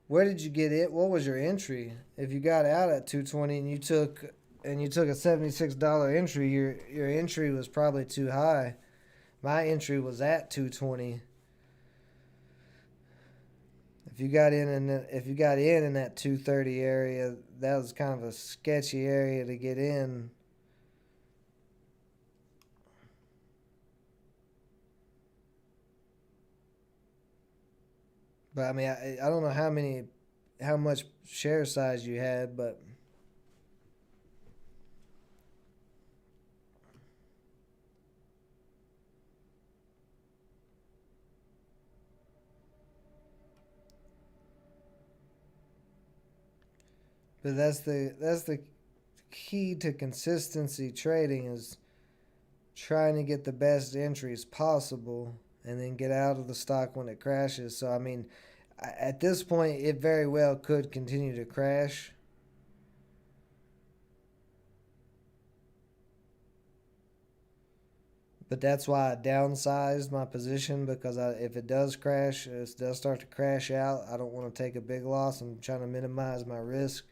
Where did you get it? What was your entry? If you got out at 220 and you took a $76 entry, your entry was probably too high. My entry was at 220. If you got in that 230 area, that was kind of a sketchy area to get in. But I mean, I don't know how much share size you had, but But that's the key to consistency trading is trying to get the best entries possible and then get out of the stock when it crashes. So I mean, at this point, it very well could continue to crash. But that's why I downsized my position because if it does crash, it does start to crash out, I don't want to take a big loss. I'm trying to minimize my risk.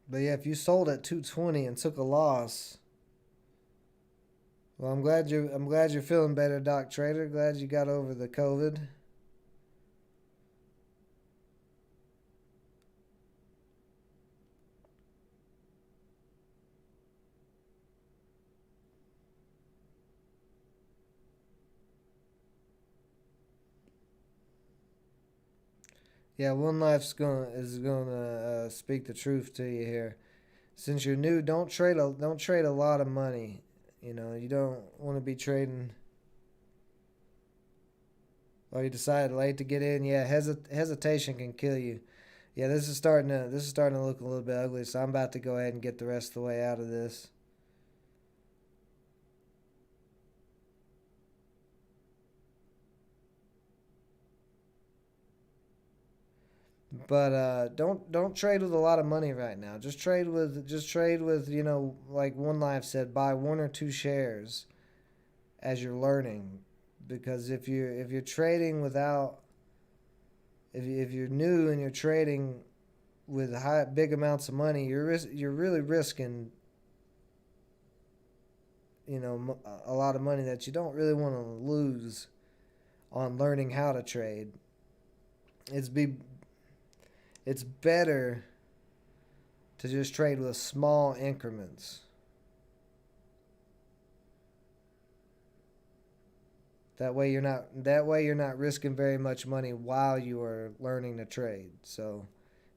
But yeah, if you sold at 220 and took a loss, well, I'm glad you're feeling better, Doc Trader. Glad you got over the COVID. Yeah, One Life's gonna speak the truth to you here. Since you're new, don't trade a lot of money. You don't want to be trading. Oh, you decided late to get in. Yeah, hesitation can kill you. Yeah, this is starting to look a little bit ugly. So I'm about to go ahead and get the rest of the way out of this. But don't trade with a lot of money right now. Just trade with like One Life said, buy one or two shares as you're learning, because if you're trading without if you're new and you're trading with big amounts of money, you're really risking a lot of money that you don't really want to lose on learning how to trade. It's be it's better to just trade with small increments. That way you're not risking very much money while you are learning to trade. So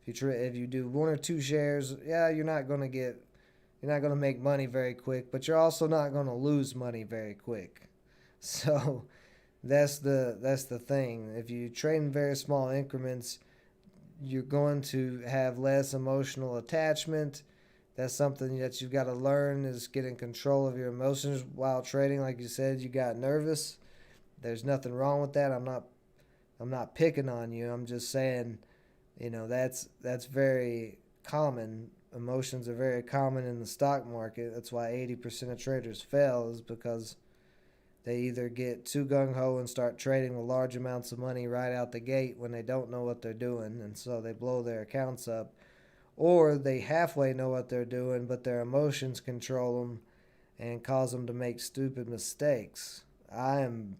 if you do one or two shares, yeah, you're not going to make money very quick, but you're also not going to lose money very quick. So that's the thing. If you trade in very small increments, you're going to have less emotional attachment. That's something that you've got to learn, is getting control of your emotions while trading. Like you said, you got nervous. There's nothing wrong with that. I'm not picking on you. I'm just saying, that's very common. Emotions are very common in the stock market. That's why 80% of traders fail, is because they either get too gung ho and start trading with large amounts of money right out the gate when they don't know what they're doing, and so they blow their accounts up, or they halfway know what they're doing, but their emotions control them and cause them to make stupid mistakes. I am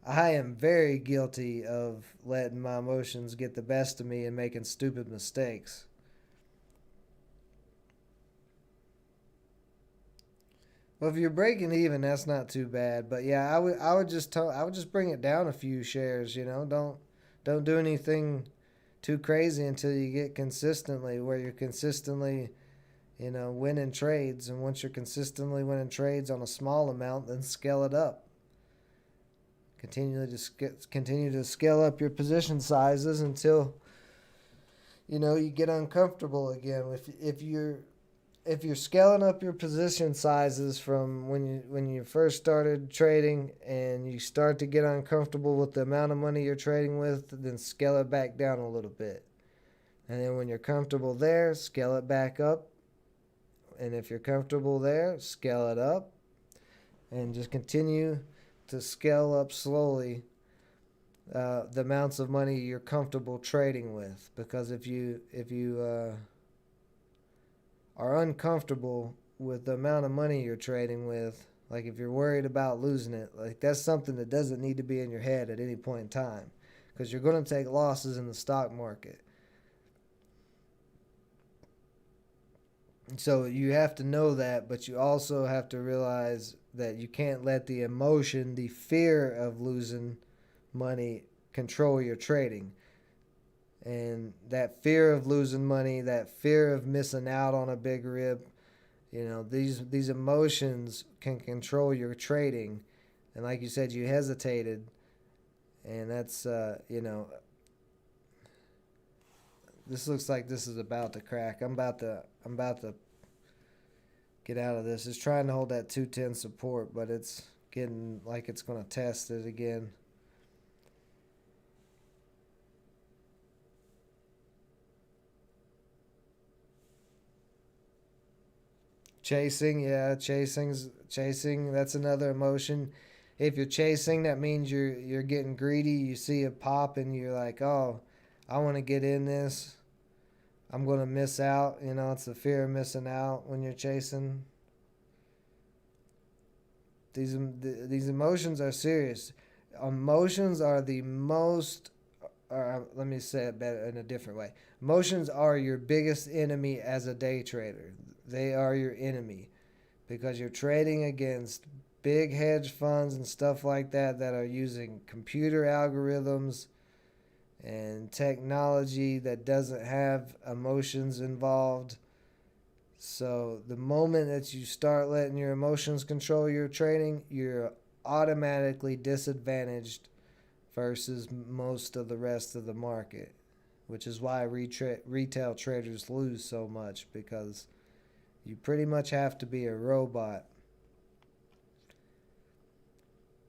I am very guilty of letting my emotions get the best of me and making stupid mistakes. Well, if you're breaking even, that's not too bad. But yeah, I would just bring it down a few shares. Don't do anything too crazy until you get consistently where you're consistently winning trades. And once you're consistently winning trades on a small amount, then scale it up. Continue to scale up your position sizes until you get uncomfortable again. If you're scaling up your position sizes from when you first started trading and you start to get uncomfortable with the amount of money you're trading with, then scale it back down a little bit. And then when you're comfortable there, scale it back up. And if you're comfortable there, scale it up, and just continue to scale up slowly the amounts of money you're comfortable trading with. Because if you are uncomfortable with the amount of money you're trading with, like if you're worried about losing it, like that's something that doesn't need to be in your head at any point in time, because you're going to take losses in the stock market. So you have to know that, but you also have to realize that you can't let the emotion, the fear of losing money, control your trading. And that fear of losing money, that fear of missing out on a big rip, these emotions can control your trading. And like you said, you hesitated. And that's this looks like this is about to crack. I'm about to get out of this. It's trying to hold that 210 support, but it's getting like it's going to test it again. Chasing, yeah, chasing. That's another emotion. If you're chasing, that means you're getting greedy. You see a pop and you're like, "Oh, I want to get in this. I'm going to miss out." It's the fear of missing out when you're chasing. These emotions are serious. Emotions are the most, or let me say it better in a different way. Emotions are your biggest enemy as a day trader. They are your enemy because you're trading against big hedge funds and stuff like that are using computer algorithms and technology that doesn't have emotions involved. So the moment that you start letting your emotions control your trading, you're automatically disadvantaged versus most of the rest of the market, which is why retail traders lose so much, because you pretty much have to be a robot.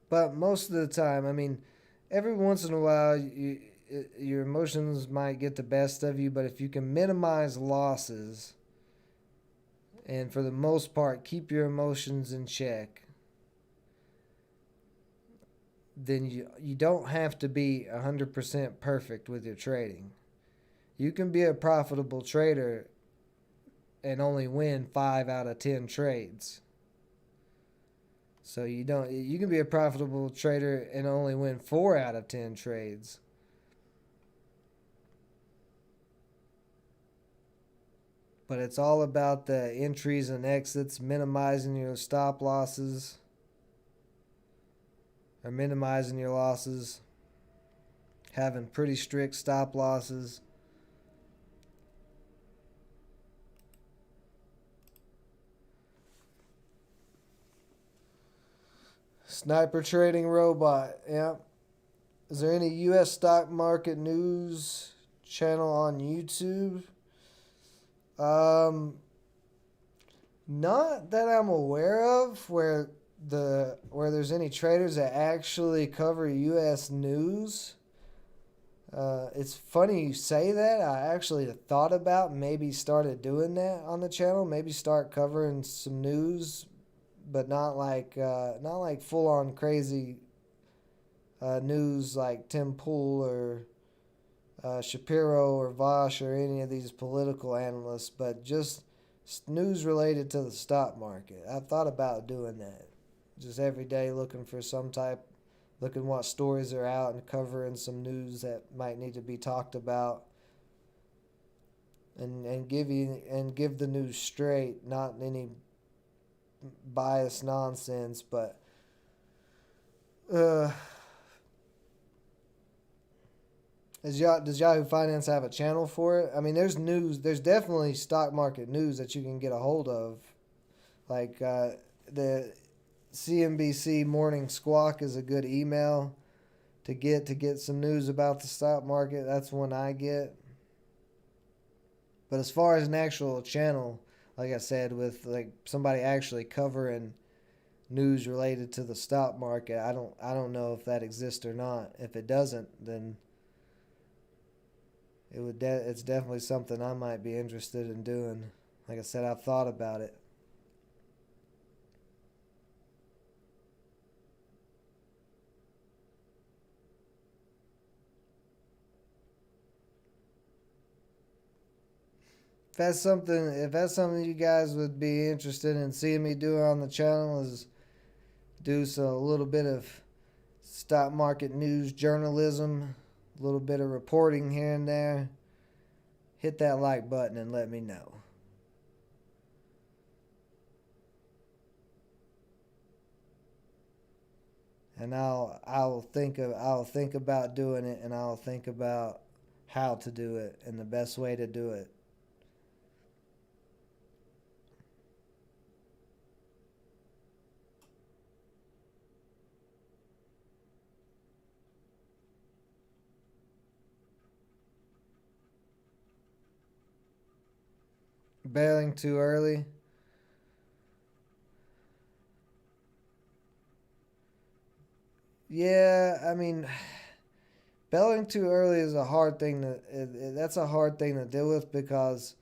But most of the time, I mean, every once in a while, your emotions might get the best of you, but if you can minimize losses and for the most part keep your emotions in check, then you don't have to be 100% perfect with your trading. You can be a profitable trader and only win 5 out of 10 trades. So you can be a profitable trader and only win 4 out of 10 trades. But it's all about the entries and exits, minimizing your stop losses or minimizing your losses, having pretty strict stop losses. Sniper Trading Robot, yeah. Is there any U.S. stock market news channel on YouTube? Not that I'm aware of where there's any traders that actually cover U.S. news. It's funny you say that. I actually thought about maybe started doing that on the channel. Maybe start covering some news, but not like full on crazy news like Tim Pool or Shapiro or Vosh or any of these political analysts, but just news related to the stock market. I've thought about doing that. Just every day looking what stories are out and covering some news that might need to be talked about. And give the news straight, not any biased nonsense, but does Yahoo Finance have a channel for it? I mean, there's definitely stock market news that you can get a hold of. Like the CNBC Morning Squawk is a good email to get some news about the stock market. That's one I get. But as far as an actual channel, like I said, with like somebody actually covering news related to the stock market, I don't know if that exists or not. If it doesn't, then it's definitely something I might be interested in doing. Like I said, I've thought about it. If that's something you guys would be interested in seeing me do on the channel, is do a little bit of stock market news journalism, a little bit of reporting here and there, hit that like button and let me know. And I'll think about doing it, and I'll think about how to do it and the best way to do it. Bailing too early. Yeah, I mean, bailing too early is a hard thing that's a hard thing to deal with because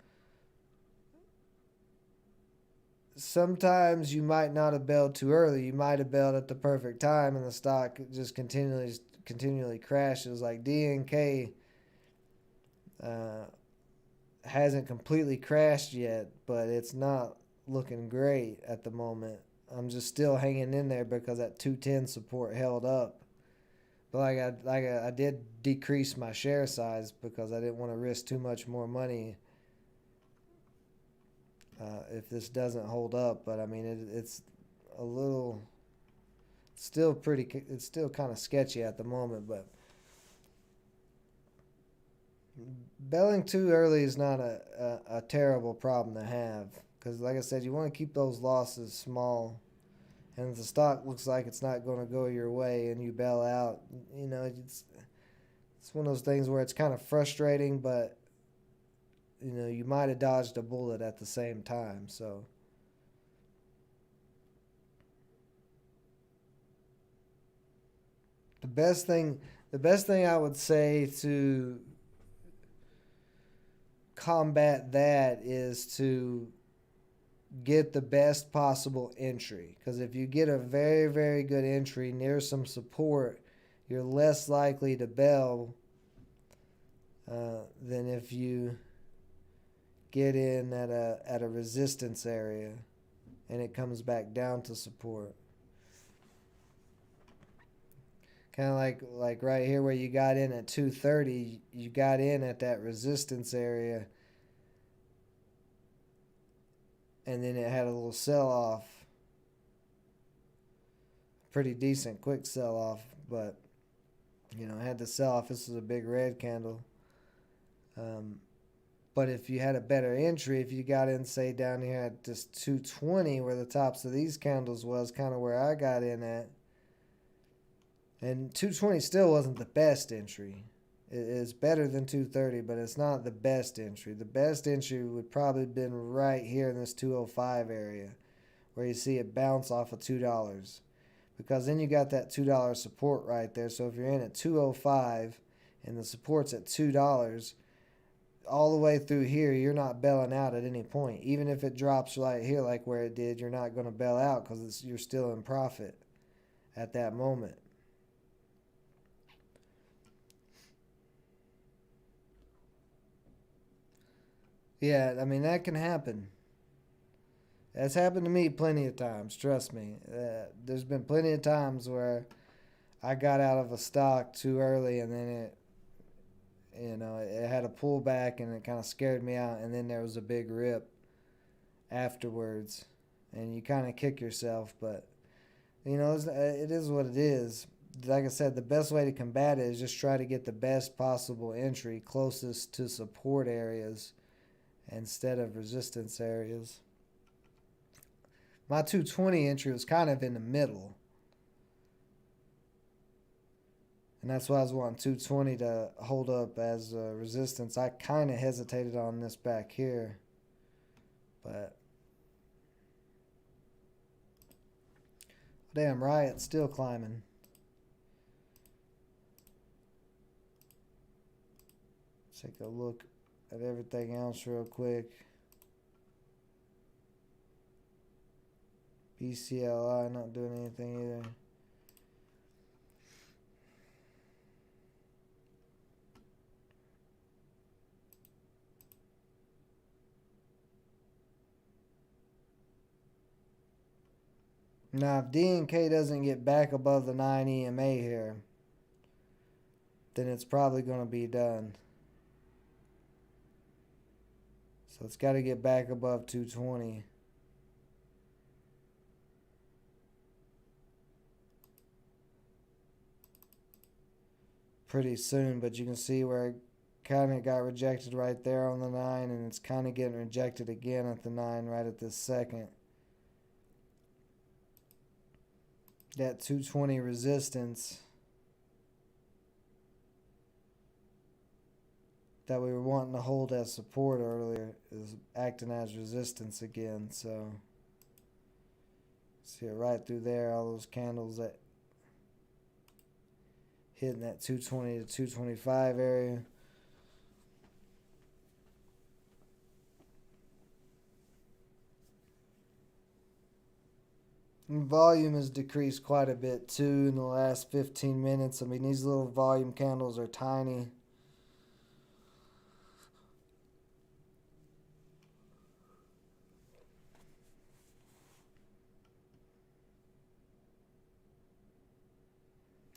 sometimes you might not have bailed too early. You might have bailed at the perfect time, and the stock just continually crashes. Like DNK uh, hasn't completely crashed yet, but it's not looking great at the moment. I'm just still hanging in there because that 210 support held up. But I did decrease my share size because I didn't want to risk too much more money if this doesn't hold up. But I mean, it's a little still pretty. It's still kind of sketchy at the moment. But bailing too early is not a terrible problem to have because, like I said, you want to keep those losses small. And if the stock looks like it's not going to go your way and you bail out, it's one of those things where it's kind of frustrating, but you might have dodged a bullet at the same time. So the best thing I would say to combat that is to get the best possible entry, because if you get a very, very good entry near some support, you're less likely to bail than if you get in at a resistance area and it comes back down to support. Kind of like right here where you got in at 230, you got in at that resistance area, and then it had a little sell off, pretty decent quick sell off, but it had to sell off. This was a big red candle. But if you had a better entry, if you got in, say, down here at this 220 where the tops of these candles was, kind of where I got in at, and 220 still wasn't the best entry. It is better than 230, but it's not the best entry. The best entry would probably have been right here in this 205 area where you see it bounce off of $2. Because then you got that $2 support right there. So if you're in at 205 and the support's at $2, all the way through here, you're not bailing out at any point. Even if it drops right here like where it did, you're not going to bail out because you're still in profit at that moment. Yeah, I mean, that can happen. That's happened to me plenty of times, trust me. There's been plenty of times where I got out of a stock too early and then it had a pullback and it kind of scared me out, and then there was a big rip afterwards and you kind of kick yourself, but it is what it is. Like I said, the best way to combat it is just try to get the best possible entry closest to support areas instead of resistance areas. My 220 entry was kind of in the middle, and that's why I was wanting 220 to hold up as resistance. I kind of hesitated on this back here, but damn, Riot's still climbing. Take a look at everything else real quick. BCLI not doing anything either. Now, if DNK doesn't get back above the 9 EMA here, then it's probably going to be done. So it's got to get back above 220. Pretty soon, but you can see where it kind of got rejected right there on the 9, and it's kind of getting rejected again at the 9 right at this second. That 220 resistance that we were wanting to hold as support earlier is acting as resistance again. So see it right through there, all those candles that hitting that 220 to 225 area. And volume has decreased quite a bit too in the last 15 minutes. I mean, these little volume candles are tiny.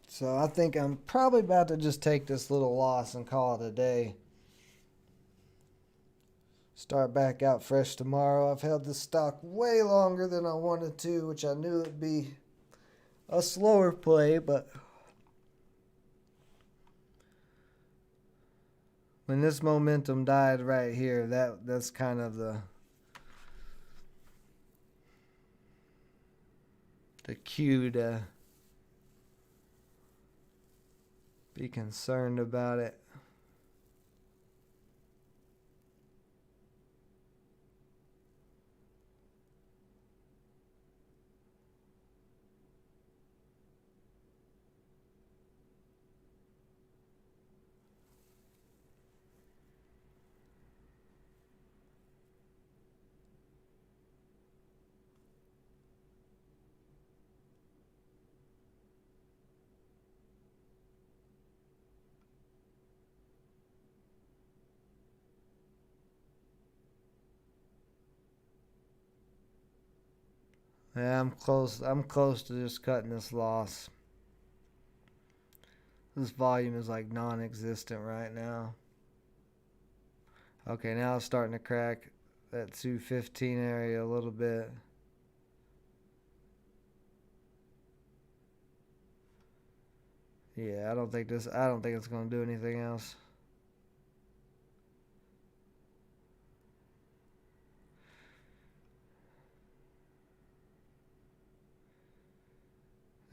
So I think I'm probably about to just take this little loss and call it a day. Start back out fresh tomorrow. I've held this stock way longer than I wanted to, which I knew it'd be a slower play, but when this momentum died right here, that's kind of the cue to be concerned about it. Yeah, I'm close. I'm close to just cutting this loss. This volume is like non-existent right now. Okay, now it's starting to crack that 215 area a little bit. Yeah, I don't think it's going to do anything else.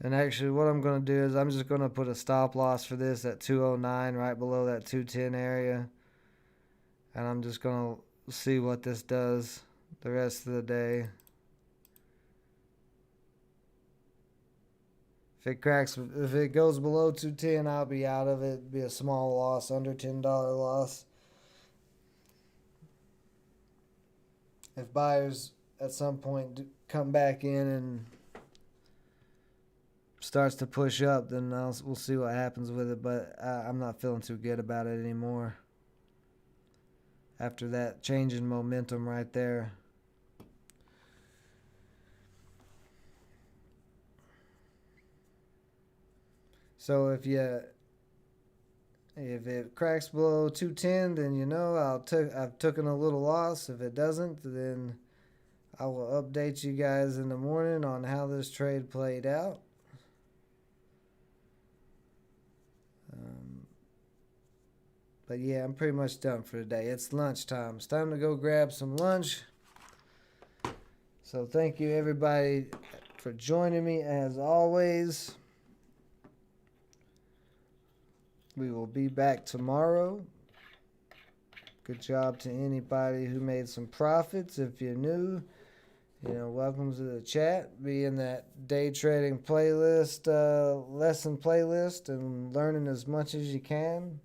And actually what I'm going to do is I'm just going to put a stop loss for this at 209 right below that 210 area. And I'm just going to see what this does the rest of the day. If it goes below 210, I'll be out of it. It'll be a small loss, under $10 loss. If buyers at some point come back in and starts to push up, then we'll see what happens with it. But I'm not feeling too good about it anymore after that change in momentum right there. So if it cracks below 210, then I've taken a little loss. If it doesn't, then I will update you guys in the morning on how this trade played out. But yeah, I'm pretty much done for today. It's lunchtime. It's time to go grab some lunch. So thank you everybody for joining me as always. We will be back tomorrow. Good job to anybody who made some profits. If you're new, welcome to the chat. Be in that day trading playlist, lesson playlist, and learning as much as you can.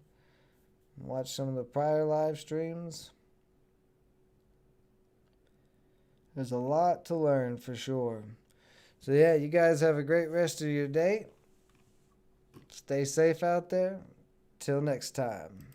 Watch some of the prior live streams. There's a lot to learn for sure. So yeah, you guys have a great rest of your day. Stay safe out there. Till next time.